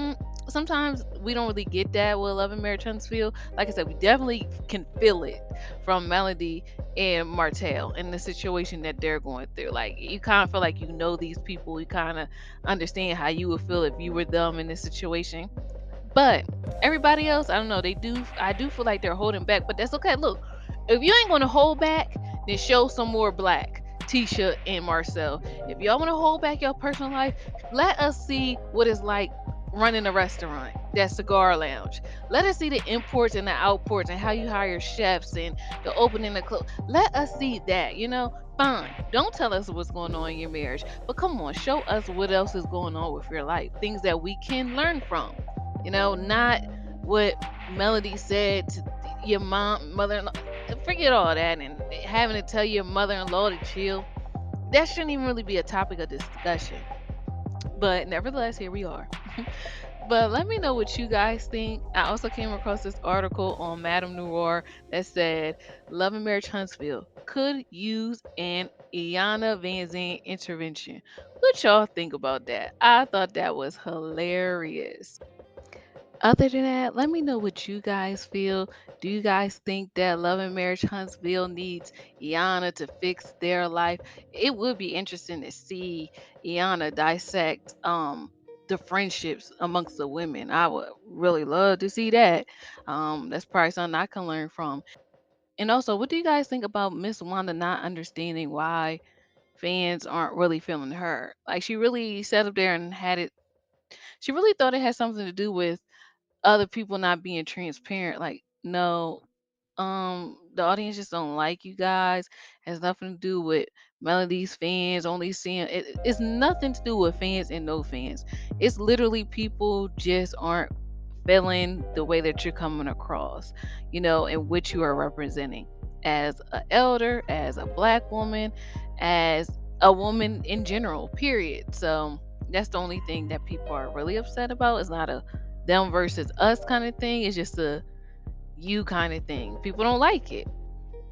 sometimes we don't really get that with Love and Marriage Huntsville. Like I said, we definitely can feel it from Melody and Martell and the situation that they're going through. Like you kind of feel like you know these people. You kind of understand how you would feel if you were them in this situation. But everybody else, I don't know. I do feel like they're holding back, but that's okay. Look, if you ain't gonna hold back, then show some more black. Tisha and Marcel. If y'all want to hold back your personal life, let us see what it's like running a restaurant, that cigar lounge. Let us see the imports and the outports and how you hire chefs and the opening the close. Let us see that, Fine. Don't tell us what's going on in your marriage, but come on, show us what else is going on with your life. Things that we can learn from. Not what Melody said to your mother-in-law. Forget all that and having to tell your mother-in-law to chill. That shouldn't even really be a topic of discussion. But nevertheless, here we are. But let me know what you guys think. I also came across this article on Madame Noir that said Love and Marriage Huntsville could use an Iyanla Vanzant intervention. What y'all think about that? I thought that was hilarious. Other than that, let me know what you guys feel. Do you guys think that Love and Marriage Huntsville needs Iyanla to fix their life? It would be interesting to see Iyanla dissect the friendships amongst the women. I would really love to see that. That's probably something I can learn from. And also, what do you guys think about Miss Wanda not understanding why fans aren't really feeling her? Like she really sat up there and had it. She really thought it had something to do with other people not being transparent. Like, no, the audience just don't like you guys. Has nothing to do with Melody's fans only seeing it's nothing to do with fans and no fans. It's literally people just aren't feeling the way that you're coming across, and what you are representing as an elder, as a black woman, as a woman in general, period. So that's the only thing that people are really upset about. It's not a them versus us kind of thing. It's just a you kind of thing. People don't like it.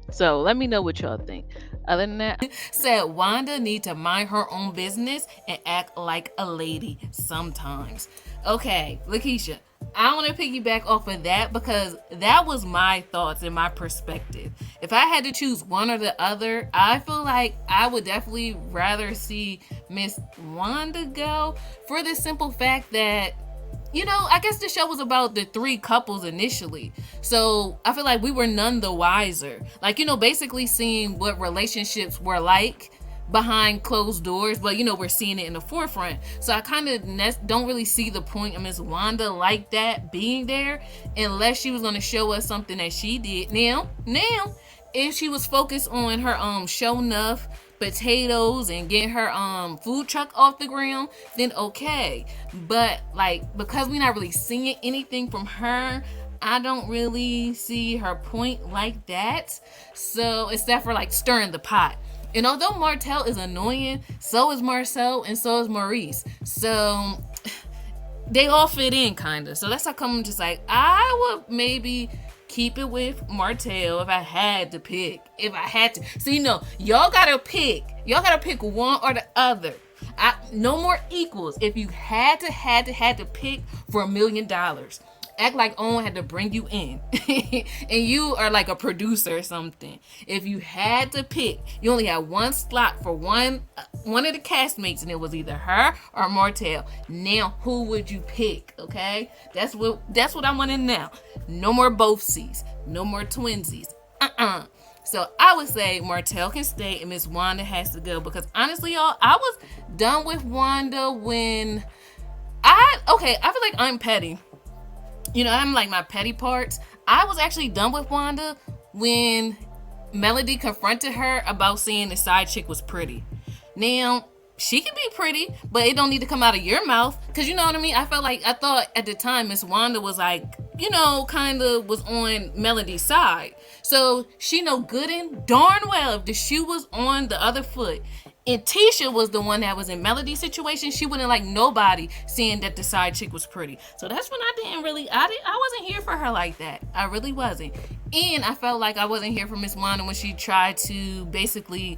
So let me know what y'all think. Other than that, Said Wanda need to mind her own business and act like a lady sometimes. Okay, Lakeisha, I want to piggyback off of that because that was my thoughts and my perspective. If I had to choose one or the other, I feel like I would definitely rather see Miss Wanda go for the simple fact that, you know, I guess the show was about the 3 couples initially. So I feel like we were none the wiser. Like, you know, basically seeing what relationships were like behind closed doors, but you know, we're seeing it in the forefront. So I kind of don't really see the point of Miss Wanda like that being there unless she was going to show us something that she did. Now, if she was focused on her show enough potatoes and getting her food truck off the ground, then okay. But like, because we're not really seeing anything from her, I don't really see her point like that. So except for like stirring the pot. And although Martell is annoying, so is Marcel and so is Maurice. So they all fit in kind of. So that's how come I'm just like, I would maybe keep it with Martell if I had to pick. If I had to. So, you know, y'all gotta pick. Y'all gotta pick one or the other. No more equals. If you had to pick for $1 million. Act like Owen had to bring you in and you are like a producer or something. If you had to pick, you only had one slot for one of the castmates, and it was either her or Martell. Now, who would you pick? Okay, that's what I want to know. No more both C's, no more twinsies. So I would say Martell can stay and Miss Wanda has to go, because honestly, y'all, I was done with Wanda when I feel like I'm petty. You know, I'm like my petty parts. I was actually done with Wanda when Melody confronted her about saying the side chick was pretty. Now, she can be pretty, but it don't need to come out of your mouth. Because you know what I mean? I thought at the time Miss Wanda was like, you know, kind of was on Melody's side. So she know good and darn well if the shoe was on the other foot and Tisha was the one that was in Melody's situation, she wouldn't like nobody seeing that the side chick was pretty. So that's when I wasn't here for her like that. I really wasn't. And I felt like I wasn't here for Miss Wanda when she tried to basically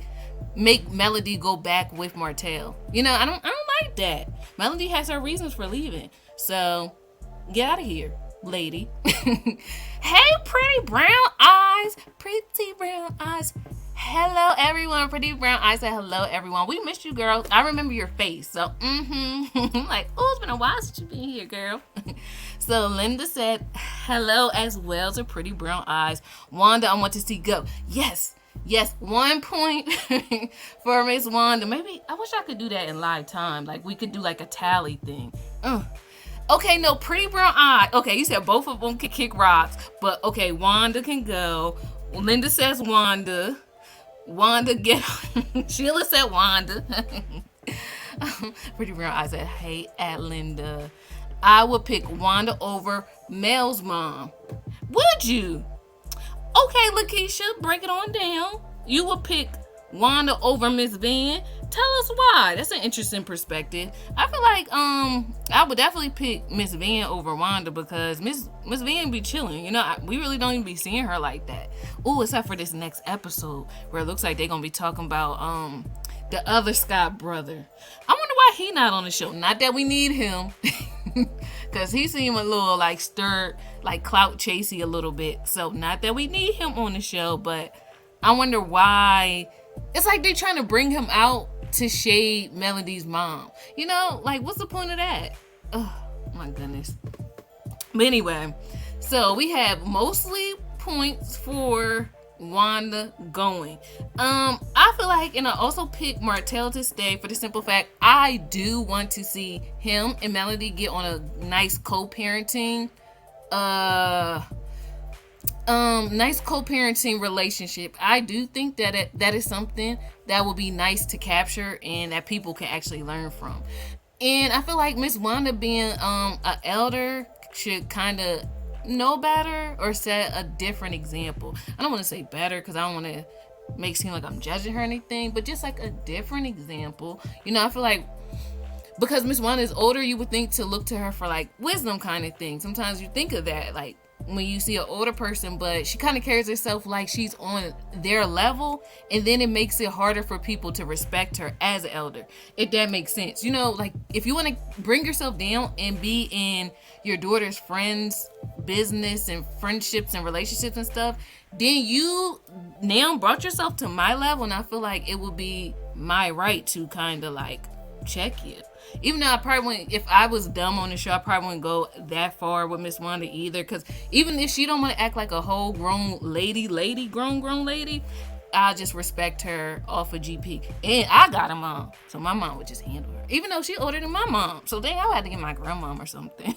make Melody go back with Martell. You know, I don't like that. Melody has her reasons for leaving. So get out of here, lady. Hey, pretty brown eyes. Pretty brown eyes. Hello, everyone. Pretty brown eyes said hello, everyone. We missed you, girl. I remember your face. So, like, oh, it's been a while since you've been here, girl. So, Linda said hello as well to Pretty Brown Eyes. Wanda, I want to see go. Yes, 1 point for Miss Wanda. Maybe, I wish I could do that in live time. Like, we could do like a tally thing. Okay, no, Pretty Brown Eye. Okay, you said both of them could kick rocks. But, okay, Wanda can go. Linda says Wanda. Wanda get Sheila said Wanda. Pretty Brown Eyes said, hey, at Linda. I would pick Wanda over Mel's mom. Would you? Okay, Lakeisha, break it on down. You would pick Wanda over Miss Van. Tell us why. That's an interesting perspective. I feel like I would definitely pick Miss Van over Wanda because Miss Van be chilling. You know, we really don't even be seeing her like that. Ooh, except for this next episode where it looks like they're gonna be talking about the other Scott brother. I wonder why he not on the show. Not that we need him, because he seemed a little like stirred, like clout chasey a little bit. So not that we need him on the show, but I wonder why. It's like they're trying to bring him out to shade Melody's mom. You know, like, what's the point of that? Oh, my goodness. But anyway, so we have mostly points for Wanda going. I feel like, and I also picked Martell to stay for the simple fact I do want to see him and Melody get on a nice co-parenting relationship. I do think that that is something that will be nice to capture and that people can actually learn from. And I feel like Miss Wanda being an elder should kind of know better or set a different example. I don't want to say better because I don't want to make it seem like I'm judging her or anything, but just like a different example. You know, I feel like because Miss Wanda is older, you would think to look to her for like wisdom kind of thing. Sometimes you think of that, like, when you see an older person, but she kind of carries herself like she's on their level, and then it makes it harder for people to respect her as an elder, if that makes sense. You know, like if you want to bring yourself down and be in your daughter's friends' business and friendships and relationships and stuff, then you now brought yourself to my level, and I feel like it would be my right to kind of like check you. Even though I probably wouldn't, if I was dumb on the show, I probably wouldn't go that far with Miss Wanda either. Because even if she don't want to act like a whole grown lady, I'll just respect her off of GP. And I got a mom, so my mom would just handle her. Even though she older than my mom, so then I had to get my grandmom or something.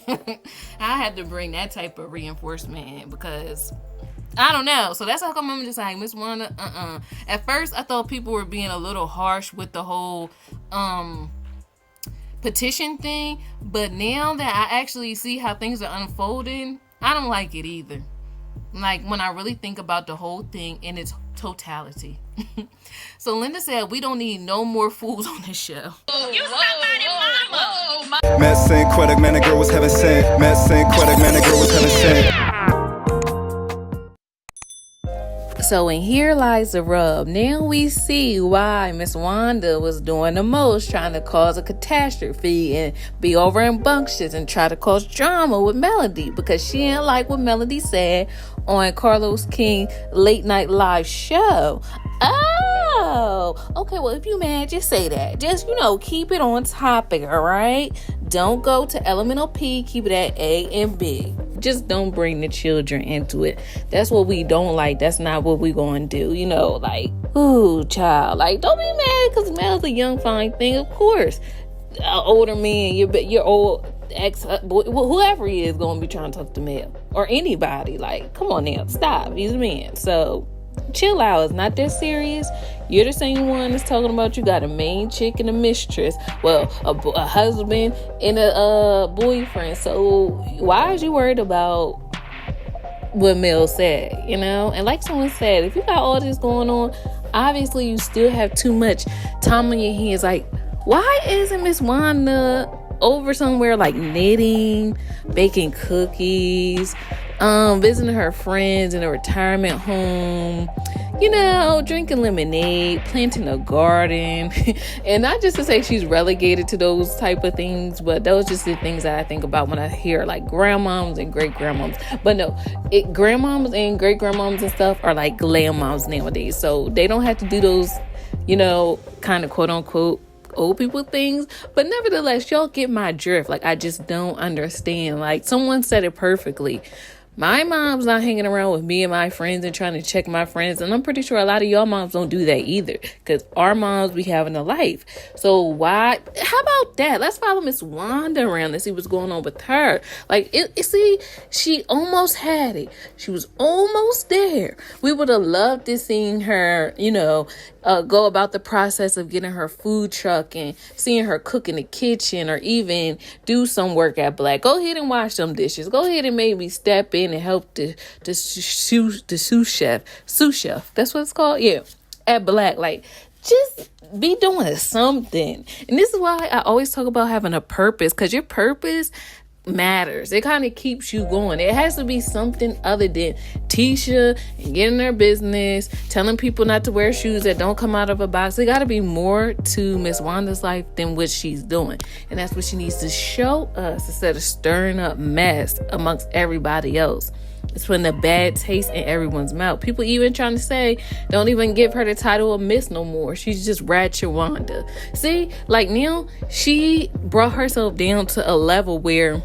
I had to bring that type of reinforcement in because I don't know. So that's how come I'm just like, Miss Wanda, At first, I thought people were being a little harsh with the whole petition thing, but now that I actually see how things are unfolding, I don't like it either. Like when I really think about the whole thing in its totality. So Linda said we don't need no more fools on this show. You somebody mama. Met Synquette, man, the girl was heaven sent. Met Synquette, man, the girl was heaven sent. So in here lies the rub. Now we see why Miss Wanda was doing the most, trying to cause a catastrophe and be over rambunctious and try to cause drama with Melody, because she didn't like what Melody said on Carlos King late night live show. Oh, okay, well, if you mad, just say that. Just, keep it on topic, all right? Don't go to elemental P, keep it at A and B. Just don't bring the children into it. That's what we don't like. That's not what we going to do. Ooh, child. Don't be mad because Mel's a young, fine thing. Of course, older man, your old ex, whoever he is, going to be trying to talk to Mel. Or anybody. Come on now. Stop. He's a man. So chill out. It's not that serious. You're the same one that's talking about you got a main chick and a mistress. Well, a husband and a boyfriend. So why is you worried about what Mel said? And like someone said, if you got all this going on, obviously you still have too much time on your hands. Why isn't Miss Wanda over somewhere knitting, baking cookies, visiting her friends in a retirement home, drinking lemonade, planting a garden? And not just to say she's relegated to those type of things, but those just the things that I think about when I hear grandmoms and great grandmoms. But no, grandmoms and great grandmoms and stuff are like glam moms nowadays, so they don't have to do those kind of quote unquote old people things. But nevertheless, y'all get my drift. I just don't understand. Someone said it perfectly. My mom's not hanging around with me and my friends and trying to check my friends. And I'm pretty sure a lot of y'all moms don't do that either, because our moms be having a life. So why? How about that? Let's follow Miss Wanda around and see what's going on with her. See, she almost had it. She was almost there. We would have loved to seen her, go about the process of getting her food truck and seeing her cook in the kitchen, or even do some work at Black. Go ahead and wash some dishes. Go ahead and maybe step in and help the sous chef. That's what it's called. Yeah, at Black. Just be doing something. And this is why I always talk about having a purpose, because your purpose matters. It kind of keeps you going. It has to be something other than Tisha and getting her business, telling people not to wear shoes that don't come out of a box. It got to be more to Miss Wanda's life than what she's doing. And that's what she needs to show us, instead of stirring up mess amongst everybody else. It's putting a bad taste in everyone's mouth. People even trying to say, don't even give her the title of Miss no more. She's just Ratchet Wanda. See, now she brought herself down to a level where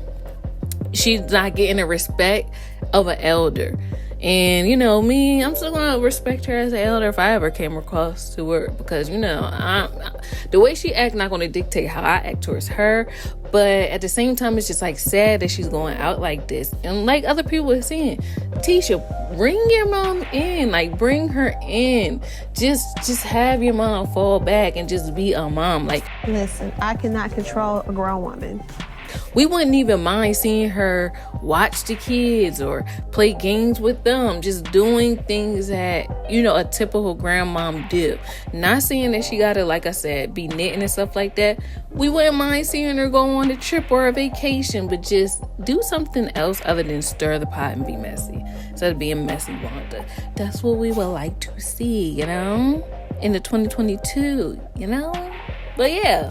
she's not getting the respect of an elder. And me, I'm still gonna respect her as an elder if I ever came across to her, because the way she act not gonna dictate how I act towards her. But at the same time, it's just sad that she's going out like this. And like other people are saying, Tisha, bring your mom in, bring her in. Just have your mom fall back and just be a mom. Listen, I cannot control a grown woman. We wouldn't even mind seeing her watch the kids or play games with them, just doing things that, a typical grandmom do. Not saying that she gotta, like I said, be knitting and stuff like that. We wouldn't mind seeing her go on a trip or a vacation, but just do something else other than stir the pot and be messy. Instead of being messy Wanda. That's what we would like to see, in the 2022, But yeah.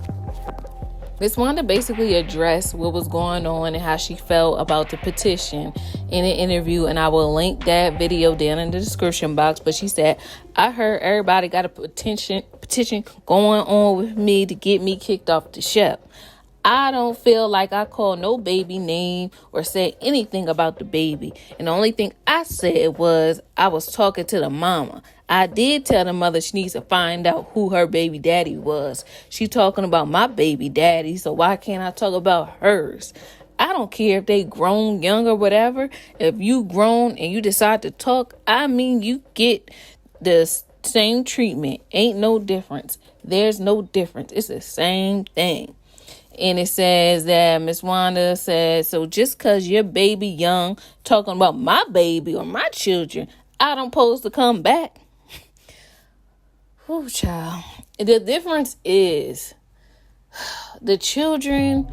Miss Wanda basically addressed what was going on and how she felt about the petition in an interview, and I will link that video down in the description box. But she said, I heard everybody got a petition going on with me to get me kicked off the show. I don't feel like I called no baby name or said anything about the baby. And the only thing I said was I was talking to the mama. I did tell the mother she needs to find out who her baby daddy was. She talking about my baby daddy, so why can't I talk about hers? I don't care if they grown, young, or whatever. If you grown and you decide to talk, you get the same treatment. Ain't no difference. There's no difference. It's the same thing. And it says that Miss Wanda said, so just because your baby young talking about my baby or my children, I don't supposed to come back. Oh, child. The difference is the children,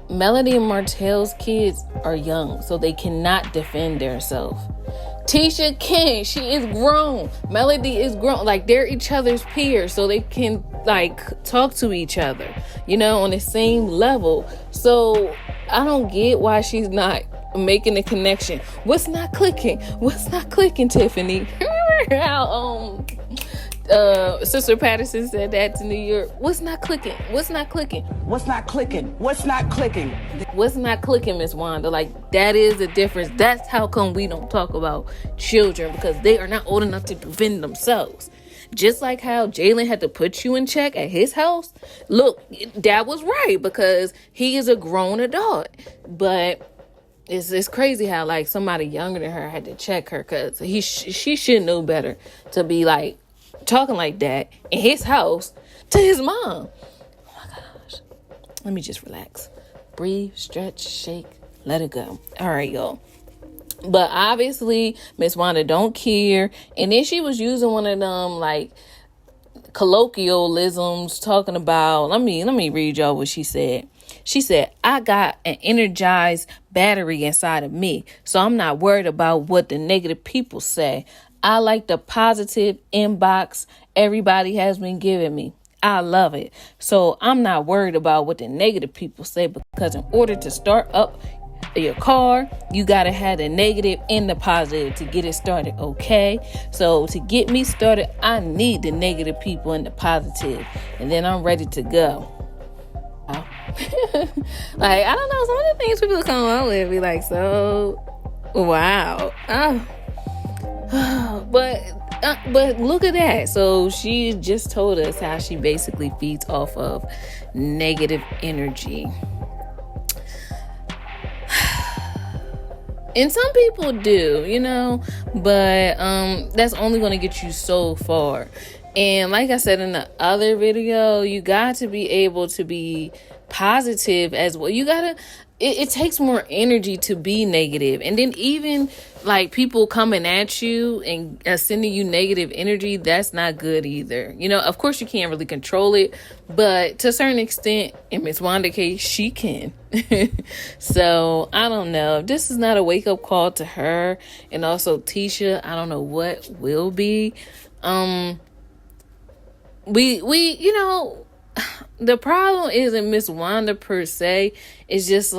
Melody and Martell's kids are young, so they cannot defend themselves. Tisha can. She is grown. Melody is grown. Like, they're each other's peers, so they can, talk to each other, on the same level. So I don't get why she's not making the connection. What's not clicking? What's not clicking, Tiffany? Remember how Sister Patterson said that to New York? What's not clicking? What's not clicking? What's not clicking? What's not clicking? What's not clicking, Miss Wanda? That is the difference. That's how come we don't talk about children, because they are not old enough to defend themselves. Just like how Jalen had to put you in check at his house. Look, that was right, because he is a grown adult. But it's crazy how somebody younger than her had to check her, because she should know better to be talking like that in his house to his mom. Oh my gosh. Let me just relax. Breathe, stretch, shake, let it go. All right, y'all. But obviously, Miss Wanda don't care. And then she was using one of them colloquialisms talking about, let me read y'all what she said. She said, I got an energized battery inside of me, so I'm not worried about what the negative people say. I like the positive inbox everybody has been giving me. I love it. So I'm not worried about what the negative people say, because in order to start up your car, you got to have the negative and the positive to get it started, okay? So to get me started, I need the negative people and the positive, and then I'm ready to go. Wow. I don't know, some of the things people come up with be so wow. But look at that. So she just told us how she basically feeds off of negative energy. And some people do, but that's only going to get you so far. And like I said in the other video, you got to be able to be positive as well. You got to, it takes more energy to be negative. And then even people coming at you and sending you negative energy, that's not good either. Of course you can't really control it, but to a certain extent, in Miss Wanda case, she can. So I don't know. If this is not a wake up call to her and also Tisha, I don't know what will be. The problem isn't Miss Wanda per se. It's just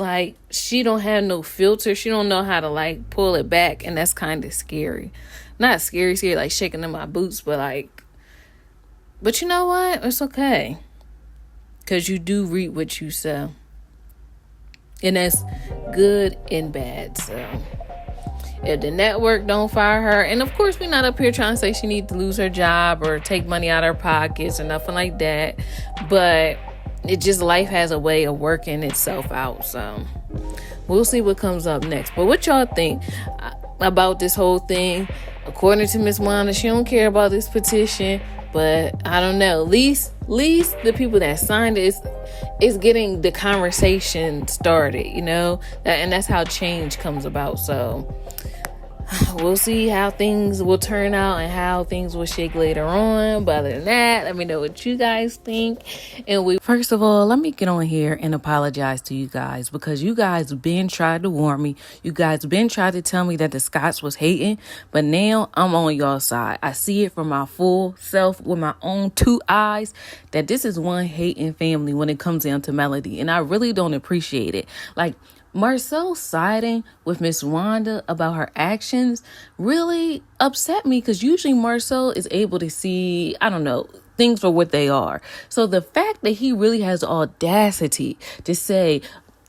she don't have no filter. She don't know how to pull it back, and that's kind of scary. Not scary like shaking in my boots, but but you know what? It's okay, because you do reap what you sow, and that's good and bad. So if the network don't fire her, and of course we're not up here trying to say she needs to lose her job or take money out of her pockets or nothing like that, but it just, life has a way of working itself out. So we'll see what comes up next. But what y'all think about this whole thing? According to Miss Wanda, she don't care about this petition, But I don't know. At least the people that signed it is getting the conversation started, you know? And that's how change comes about. So we'll see how things will turn out and how things will shake later on. But other than that, let me know what you guys think. And first of all, let me get on here and apologize to you guys, because you guys been trying to warn me. You guys been trying to tell me that the Scotts was hating, but now I'm on y'all side. I see it from my full self with my own two eyes that this is one hating family when it comes down to Melody, and I really don't appreciate it. Like, Marcel siding with Miss Wanda about her actions really upset me, because usually Marcel is able to see, I don't know, things for what they are. So the fact that he really has the audacity to say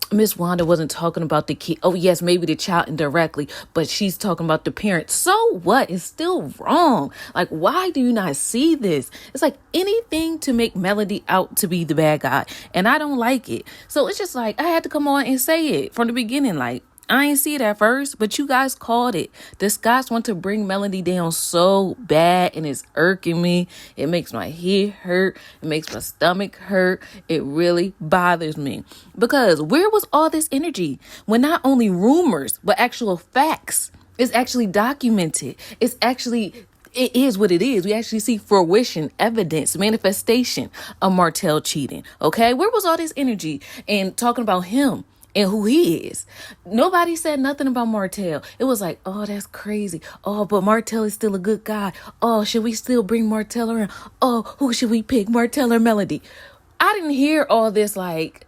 Miss Wanda wasn't talking about the kid. Oh, yes, maybe the child indirectly, but she's talking about the parent. So what? It's still wrong. Like, why do you not see this? It's like anything to make Melody out to be the bad guy. And I don't like it. So it's just like, I had to come on and say it from the beginning. Like, I ain't see it at first, but you guys called it. The Scotts want to bring Melody down so bad, and it's irking me. It makes my head hurt. It makes my stomach hurt. It really bothers me. Because where was all this energy when not only rumors, but actual facts is actually documented? It is what it is. We actually see fruition, evidence, manifestation of Martell cheating. Okay? Where was all this energy and talking about him and who he is? Nobody said nothing about Martell. It was like, oh, that's crazy. Oh, but Martell is still a good guy. Oh, should we still bring Martell around? Oh, who should we pick, Martell or Melody? I didn't hear all this like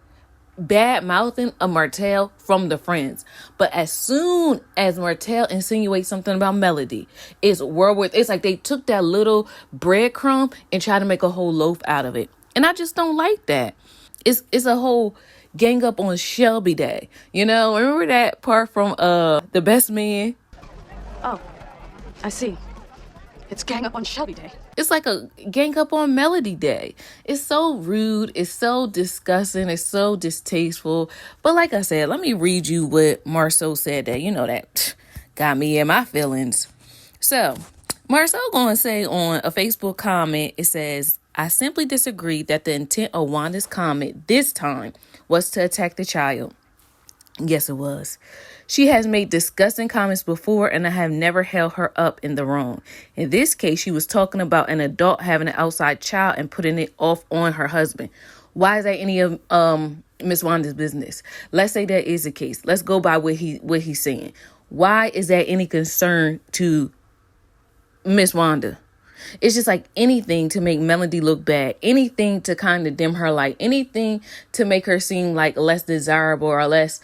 bad mouthing of Martell from the friends. But as soon as Martell insinuates something about Melody, it's it's like they took that little breadcrumb and tried to make a whole loaf out of it. And I just don't like that. It's a whole gang up on Shelby Day. You know, remember that part from The Best Man? Oh, I see. It's gang up on Shelby Day. It's like a gang up on Melody Day. It's so rude. It's so disgusting. It's so distasteful. But like I said, let me read you what Marceau said that, you know, that got me in my feelings. So Marceau going to say on a Facebook comment, it says, I simply disagree that the intent of Wanda's comment this time was to attack the child. Yes, it was. She has made disgusting comments before, and I have never held her up in the wrong. In this case, she was talking about an adult having an outside child and putting it off on her husband. Why is that any of Miss Wanda's business? Let's say that is the case. Let's go by what he's saying. Why is that any concern to Miss Wanda? It's just like anything to make Melody look bad, anything to kind of dim her light, anything to make her seem like less desirable or less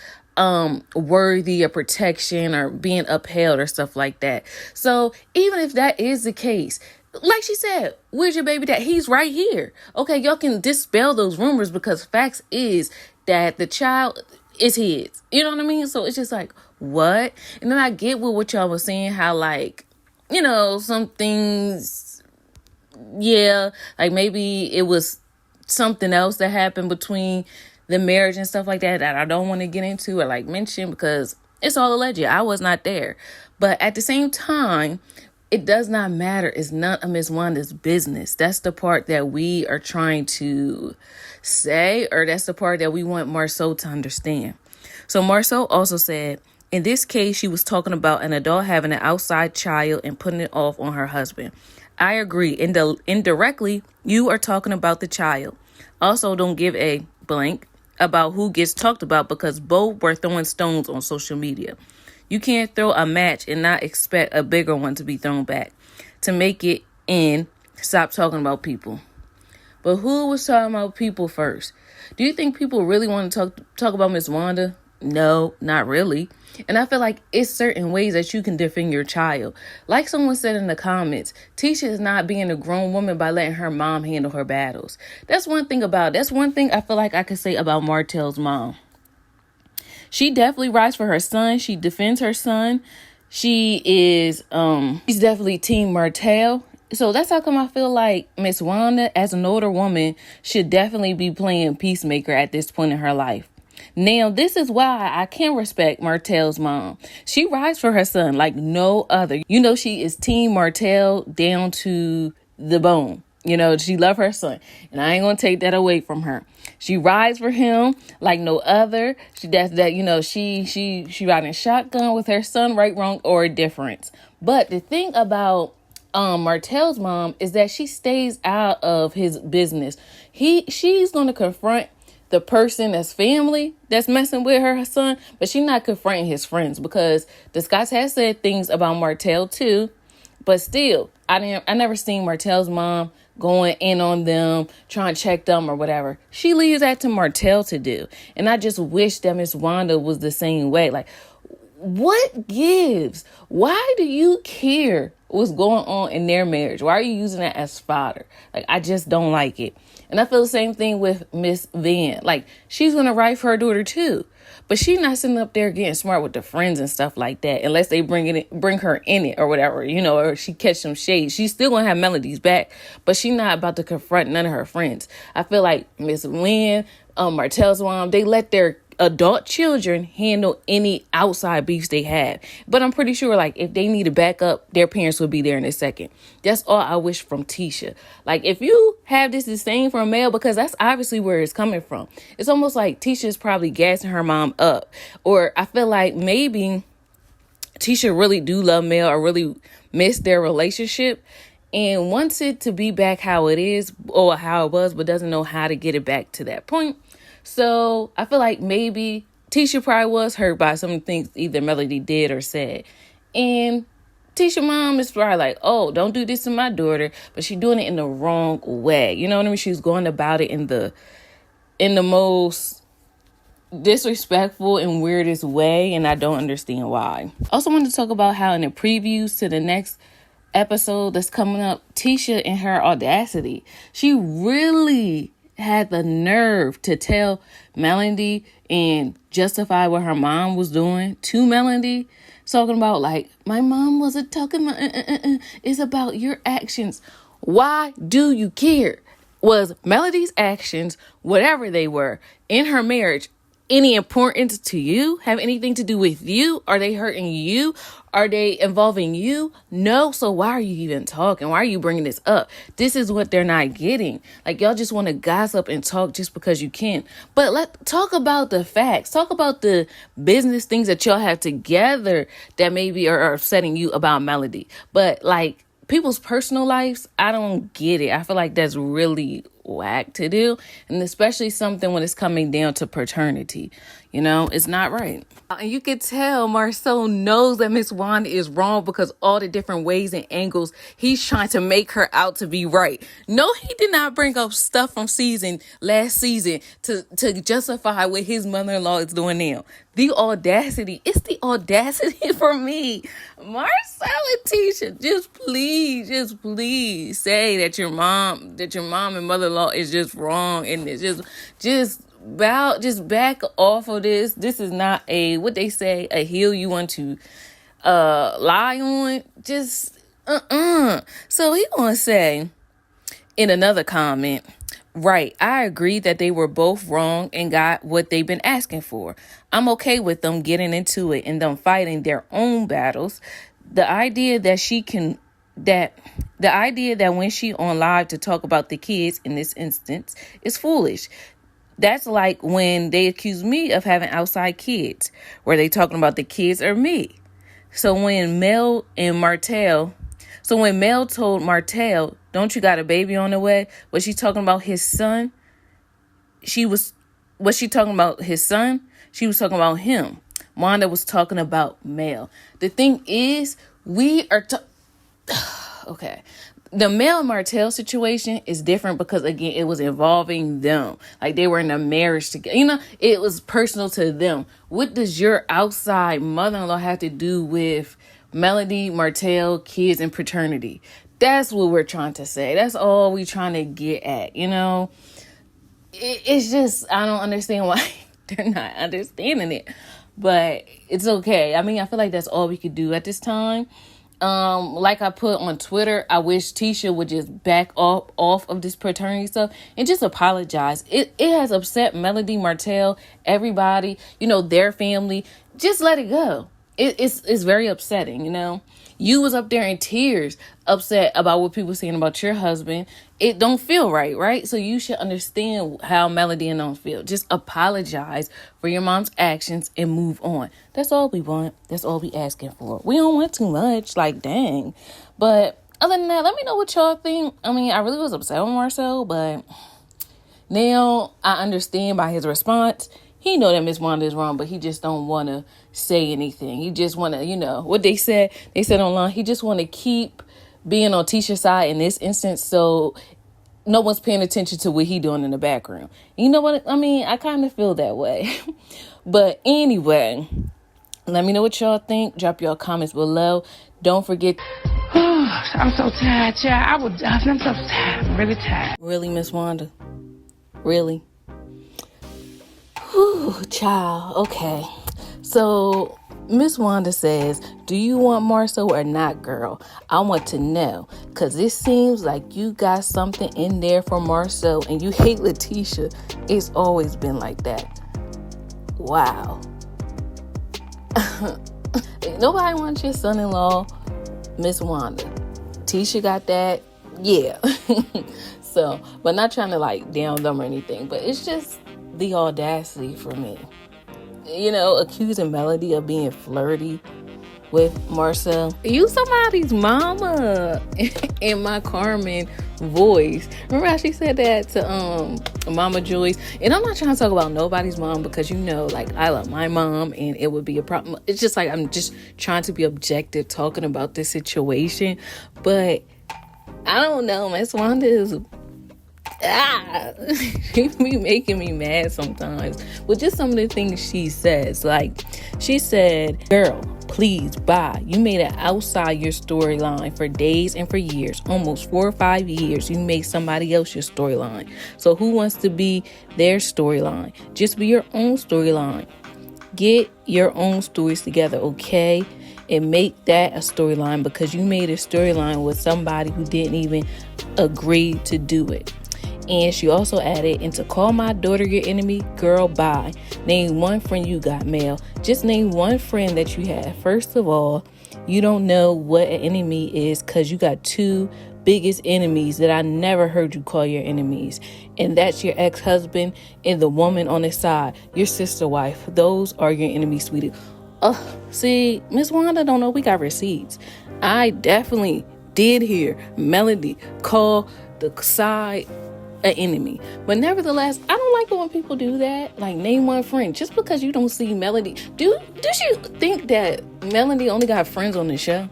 worthy of protection or being upheld or stuff like that. So even if that is the case, like she said, where's your baby dad? He's right here. Okay, y'all can dispel those rumors, because facts is that the child is his. You know what I mean? So it's just like, what? And then I get what y'all was saying, how like, you know, some things, yeah, like maybe it was something else that happened between the marriage and stuff like that I don't want to get into or like mention, because it's all alleged. I was not there. But at the same time, it does not matter. It's none of Miss Wanda's business. That's the part that we are trying to say, or that's the part that we want Marceau to understand. So Marceau also said, in this case, she was talking about an adult having an outside child and putting it off on her husband. I agree. Indirectly, you are talking about the child. Also, don't give a blank about who gets talked about, because both were throwing stones on social media. You can't throw a match and not expect a bigger one to be thrown back. To make it in, stop talking about people. But who was talking about people first? Do you think people really want to talk about Miss Wanda? No, not really. And I feel like it's certain ways that you can defend your child. Like someone said in the comments, Tisha is not being a grown woman by letting her mom handle her battles. That's one thing I feel like I could say about Martell's mom. She definitely rides for her son. She defends her son. She is, she's definitely Team Martell. So that's how come I feel like Miss Wanda, as an older woman, should definitely be playing peacemaker at this point in her life. Now, this is why I can respect Martell's mom. She rides for her son like no other. You know, she is Team Martell down to the bone. You know, she love her son, and I ain't gonna take that away from her. She rides for him like no other. She does that, you know, she riding shotgun with her son, right, wrong, or indifference. But the thing about Martell's mom is that she stays out of his business. She's gonna confront the person that's family that's messing with her son, but she's not confronting his friends, because the Scotts has said things about Martell too. But still, I never seen Martell's mom going in on them, trying to check them or whatever. She leaves that to Martell to do. And I just wish that Miss Wanda was the same way. Like, what gives? Why do you care what's going on in their marriage? Why are you using that as fodder? Like, I just don't like it. And I feel the same thing with Miss Van. Like, she's going to write for her daughter too. But she's not sitting up there getting smart with the friends and stuff like that, unless they bring her in it or whatever, you know, or she catch some shade. She's still gonna have Melody's back, but she's not about to confront none of her friends. I feel like Miss Lynn, Martell's mom, they let their adult children handle any outside beefs they have. But I'm pretty sure, like, if they need to back up, their parents will be there in a second. That's all I wish from Tisha. Like, if you have this disdain for a male, because that's obviously where it's coming from. It's almost like Tisha's probably gassing her mom up. Or I feel like maybe Tisha really do love Mel or really miss their relationship and wants it to be back how it is or how it was, but doesn't know how to get it back to that point. So I feel like maybe Tisha probably was hurt by some things either Melody did or said. And Tisha mom is probably like, oh, don't do this to my daughter. But she's doing it in the wrong way. You know what I mean? She's going about it in the most disrespectful and weirdest way. And I don't understand why. Also wanted to talk about how in the previews to the next episode that's coming up, Tisha and her audacity. She really had the nerve to tell Melody and justify what her mom was doing to Melody, talking about like, my mom wasn't talking about it's about your actions. Why do you care? Was Melody's actions, whatever they were in her marriage, any importance to you? Have anything to do with you? Are they hurting you? Are they involving you? No. So why are you even talking? Why are you bringing this up? This is what they're not getting. Like, y'all just want to gossip and talk just because you can. But let's talk about the facts. Talk about the business things that y'all have together that maybe are upsetting you about Melody. But like people's personal lives, I don't get it. I feel like that's really whack to do, and especially something when it's coming down to paternity. You know, it's not right. And you could tell Marcel knows that Miss Wanda is wrong because all the different ways and angles he's trying to make her out to be right. No, he did not bring up stuff from last season to justify what his mother-in-law is doing now. The audacity, it's the audacity for me. Marcel and Tisha, just please say that your mom and mother-in-law is just wrong, and it's just back off of this. This is not what they say, a hill you want to lie on. Just So he gonna say in another comment, right, I agree that they were both wrong and got what they've been asking for. I'm okay with them getting into it and them fighting their own battles. The idea that when she on live to talk about the kids in this instance is foolish. That's like when they accuse me of having outside kids. Were they talking about the kids or me? So when Mel told Martell, don't you got a baby on the way? Was she talking about his son? Was she talking about his son? She was talking about him. Wanda was talking about Mel. The thing is, we are okay. The Mel and Martell situation is different because, again, it was involving them. Like, they were in a marriage together. You know, it was personal to them. What does your outside mother-in-law have to do with Melody, Martell, kids, and paternity? That's what we're trying to say. That's all we're trying to get at, you know? It's just, I don't understand why they're not understanding it. But it's okay. I mean, I feel like that's all we could do at this time. Like I put on Twitter, I wish Tisha would just back off of this paternity stuff and just apologize. It has upset Melody, Martell, everybody, you know, their family. Just let it go. It's very upsetting, you know. You was up there in tears, upset about what people saying about your husband. it don't feel right? So you should understand how Melody and them feel. Just apologize for your mom's actions and move on. That's all we want. That's all we asking for. We don't want too much, like, dang. But other than that, let me know what y'all think. I mean, I really was upset with Marcel, but now I understand by his response. He know that Miss Wanda is wrong, but he just don't want to say anything. He just want to, what they said online, he just want to keep being on Tisha's side in this instance, so no one's paying attention to what he doing in the background. You know what I mean? I kind of feel that way. But anyway, let me know what y'all think. Drop your comments below. Don't forget. I'm so tired, child. I'm so tired. I'm really tired. Really, Miss Wanda? Really? Whew, child. Okay. So Miss Wanda says, do you want Marcel or not, girl? I want to know, because it seems like you got something in there for Marcel and you hate Letitia. It's always been like that. Wow. Nobody wants your son-in-law, Miss Wanda. Tisha got that. Yeah. So, but not trying to like down them or anything, but it's just the audacity for me. Accusing Melody of being flirty with Marcel. You somebody's mama in my Carmen voice. Remember how she said that to Mama Joyce? And I'm not trying to talk about nobody's mom because I love my mom and it would be a problem. It's just like I'm just trying to be objective talking about this situation. But I don't know, Miss Wanda is she be making me mad sometimes with just some of the things she says. Like, she said, girl, please, bye. You made it outside your storyline for days and for years, almost 4 or 5 years. You made somebody else your storyline. So who wants to be their storyline? Just be your own storyline. Get your own stories together, okay? And make that a storyline, because you made a storyline with somebody who didn't even agree to do it. And she also added, and to call my daughter your enemy, girl, bye. Name one friend you got, Mel. Just name one friend that you have. First of all, you don't know what an enemy is, because you got 2 biggest enemies that I never heard you call your enemies. And that's your ex-husband and the woman on his side, your sister wife. Those are your enemies, sweetie. See, Miss Wanda don't know we got receipts. I definitely did hear Melody call the side an enemy. But nevertheless, I don't like it when people do that. Like, name one friend. Just because you don't see Melody. Do you think that Melody only got friends on the show?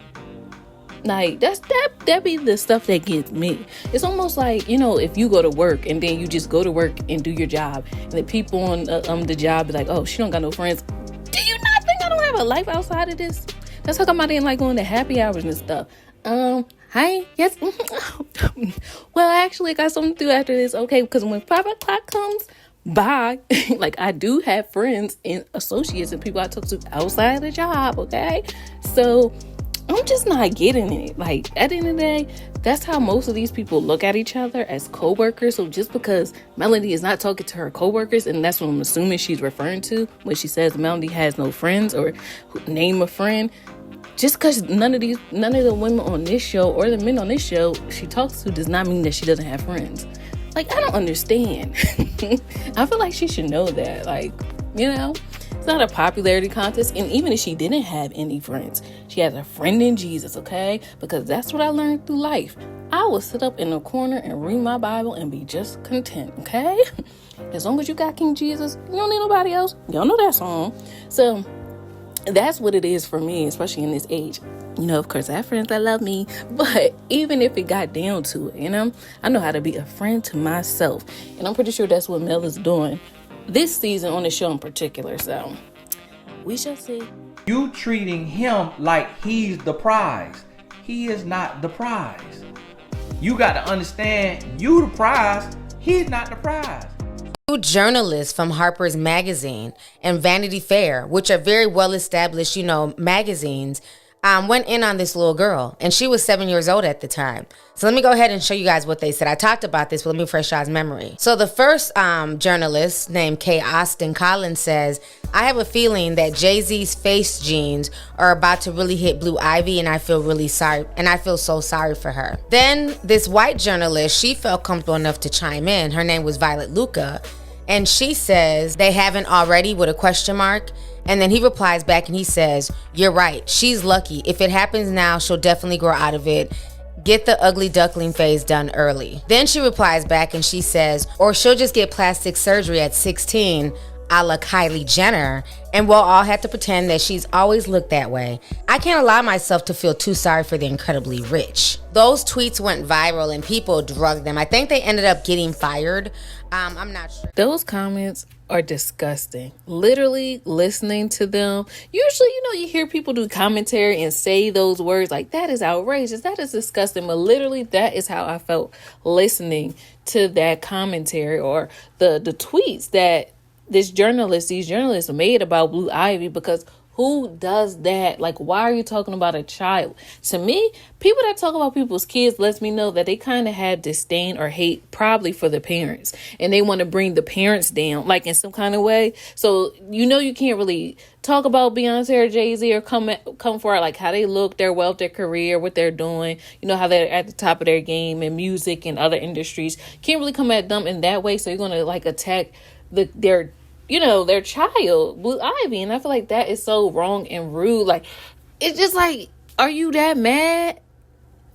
Like, that be the stuff that gets me. It's almost like, if you go to work and then you just go to work and do your job, and the people on the job be like, oh, she don't got no friends. Do you not think I don't have a life outside of this? That's how come I didn't like going to happy hours and stuff. Hi, yes. Well, I actually got something to do after this. Okay, because when 5 o'clock comes, bye. Like, I do have friends and associates and people I talk to outside of the job, okay? So I'm just not getting it. Like, at the end of the day, that's how most of these people look at each other, as co-workers. So just because Melody is not talking to her co-workers, and that's what I'm assuming she's referring to when she says Melody has no friends or name a friend, just because none of the women on this show or the men on this show she talks to does not mean that she doesn't have friends. Like, I don't understand. I feel like she should know that. Like, it's not a popularity contest. And even if she didn't have any friends, she has a friend in Jesus, okay? Because that's what I learned through life. I will sit up in a corner and read my Bible and be just content, okay? As long as you got King Jesus, you don't need nobody else. Y'all know that song. So that's what it is for me, especially in this age. Of course, I have friends that love me, but even if it got down to it, I know how to be a friend to myself. And I'm pretty sure that's what Mel is doing this season on the show in particular. So we shall see. You treating him like he's the prize. He is not the prize. You got to understand, you the prize. He's not the prize. Two journalists from Harper's Magazine and Vanity Fair, which are very well established, magazines, went in on this little girl, and she was 7 years old at the time. So let me go ahead and show you guys what they said. I talked about this, but let me refresh y'all's memory. So the first journalist named K. Austin Collins says, I have a feeling that Jay-Z's face genes are about to really hit Blue Ivy, and I feel really sorry, and I feel so sorry for her. Then this white journalist, she felt comfortable enough to chime in. Her name was Violet Luca, and she says, they haven't already, with a question mark. And then he replies back and he says, you're right, she's lucky. If it happens now, she'll definitely grow out of it. Get the ugly duckling phase done early. Then she replies back and she says, or she'll just get plastic surgery at 16, a la Kylie Jenner, and we'll all have to pretend that she's always looked that way. I can't allow myself to feel too sorry for the incredibly rich. Those tweets went viral and people drugged them. I think they ended up getting fired. I'm not sure. Those comments are disgusting. Literally listening to them. Usually, you hear people do commentary and say those words like, that is outrageous, that is disgusting. But literally, that is how I felt listening to that commentary or the tweets that these journalists made about Blue Ivy, because who does that? Like, why are you talking about a child? To me, people that talk about people's kids lets me know that they kind of have disdain or hate probably for the parents, and they want to bring the parents down, like in some kind of way. So, you can't really talk about Beyonce or Jay-Z or come for like how they look, their wealth, their career, what they're doing, how they're at the top of their game in music and other industries. Can't really come at them in that way. So you're going to like attack their child, Blue Ivy. And I feel like that is so wrong and rude. Like, it's just like, are you that mad?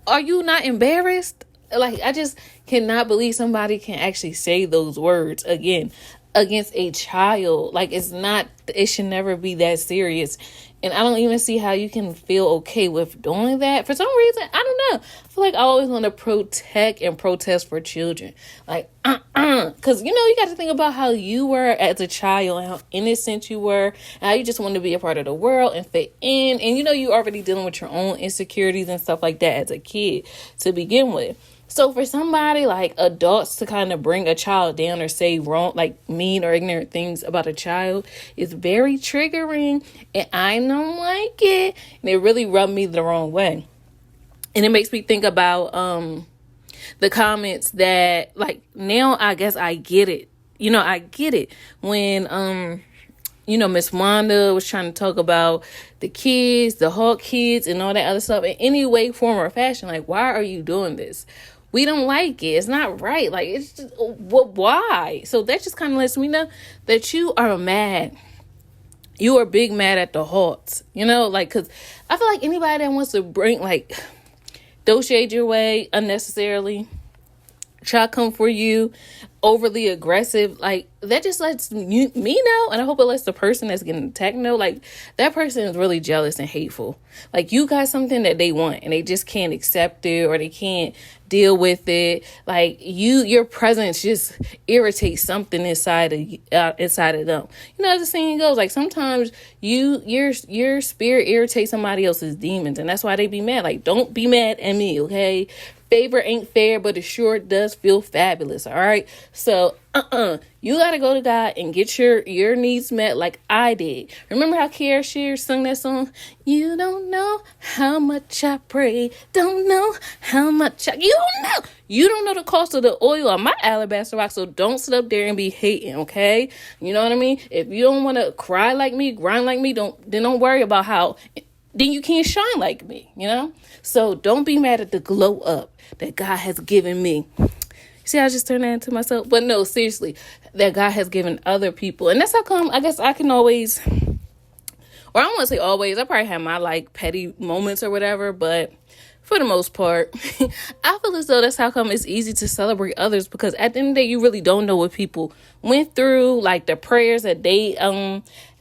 Are you not embarrassed? Like, I just cannot believe somebody can actually say those words again against a child. Like, it should never be that serious. And I don't even see how you can feel okay with doing that. For some reason, I don't know. I feel like I always want to protect and protest for children. Like, because, you got to think about how you were as a child, how innocent you were, and how you just wanted to be a part of the world and fit in. And, you already dealing with your own insecurities and stuff like that as a kid to begin with. So for somebody like adults to kind of bring a child down or say wrong, like mean or ignorant things about a child is very triggering, and I don't like it. And it really rubbed me the wrong way. And it makes me think about the comments that, like, now I guess I get it. I get it when Miss Wanda was trying to talk about the kids, the Hawk kids, and all that other stuff in any way, form, or fashion. Like, why are you doing this? We don't like it. It's not right. Like, it's just, why? So that just kind of lets me know that you are mad. You are big mad at the Hawks. Because I feel like anybody that wants to bring, like, throw shade your way unnecessarily, try to come for you, overly aggressive, like, that just lets me know, and I hope it lets the person that's getting attacked know, like, that person is really jealous and hateful. Like, you got something that they want and they just can't accept it, or they can't deal with it. Like, your presence just irritates something inside of them. As the saying goes, like, sometimes your spirit irritates somebody else's demons, and that's why they be mad. Like, don't be mad at me, okay? Favor ain't fair, but it sure does feel fabulous, all right? So, you gotta go to God and get your needs met like I did. Remember how Kiara Shear sung that song? You don't know how much I pray. Don't know how much you don't know. You don't know the cost of the oil on my alabaster box, so don't sit up there and be hating, okay? You know what I mean? If you don't want to cry like me, grind like me, don't worry about how... then you can't shine like me, So don't be mad at the glow up that God has given me. See, I just turned that into myself. But no, seriously, that God has given other people. And that's how come, I guess I can always, or I don't want to say always, I probably have my, like, petty moments or whatever, but for the most part, I feel as though that's how come it's easy to celebrate others, because at the end of the day, you really don't know what people went through, like the prayers that they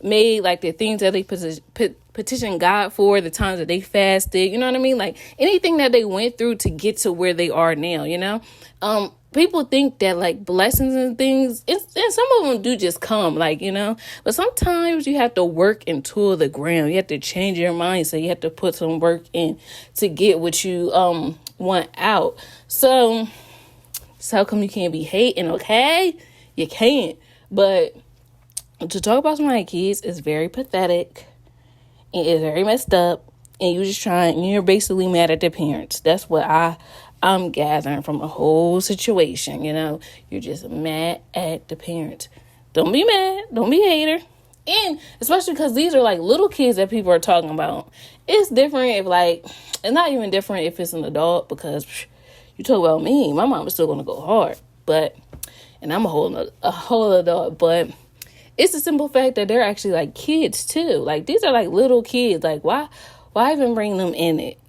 made, like the things that they petitioned God for, the times that they fasted, you know what I mean? Like anything that they went through to get to where they are now, people think that like blessings and things, and some of them do just come, like, but sometimes you have to work and toil the ground. You have to change your mindset. You have to put some work in to get what you want out. So how come you can't be hating, okay? You can't. But to talk about my kids is very pathetic. It is very messed up. and you're basically mad at the parents. That's what I'm gathering from the whole situation. You're just mad at the parents. Don't be mad. Don't be a hater. And especially because these are like little kids that people are talking about. It's different if it's not even different if it's an adult, because you talk about me, my mom is still going to go hard. And I'm a whole adult, but it's a simple fact that they're actually like kids too. Like these are like little kids. Like why even bring them in it?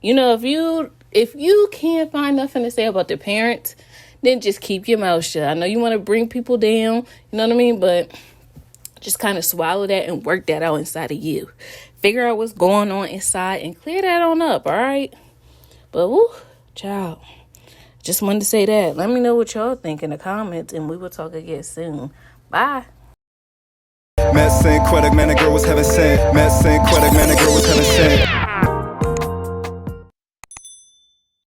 If you can't find nothing to say about the parents, then just keep your mouth shut. I know you want to bring people down, you know what I mean? But just kind of swallow that and work that out inside of you. Figure out what's going on inside and clear that on up, all right? But, woo, child, just wanted to say that. Let me know what y'all think in the comments, and we will talk again soon. Bye. Met Synquette, man, the girl was heaven sent. Met Synquette, man, the girl was heaven sent.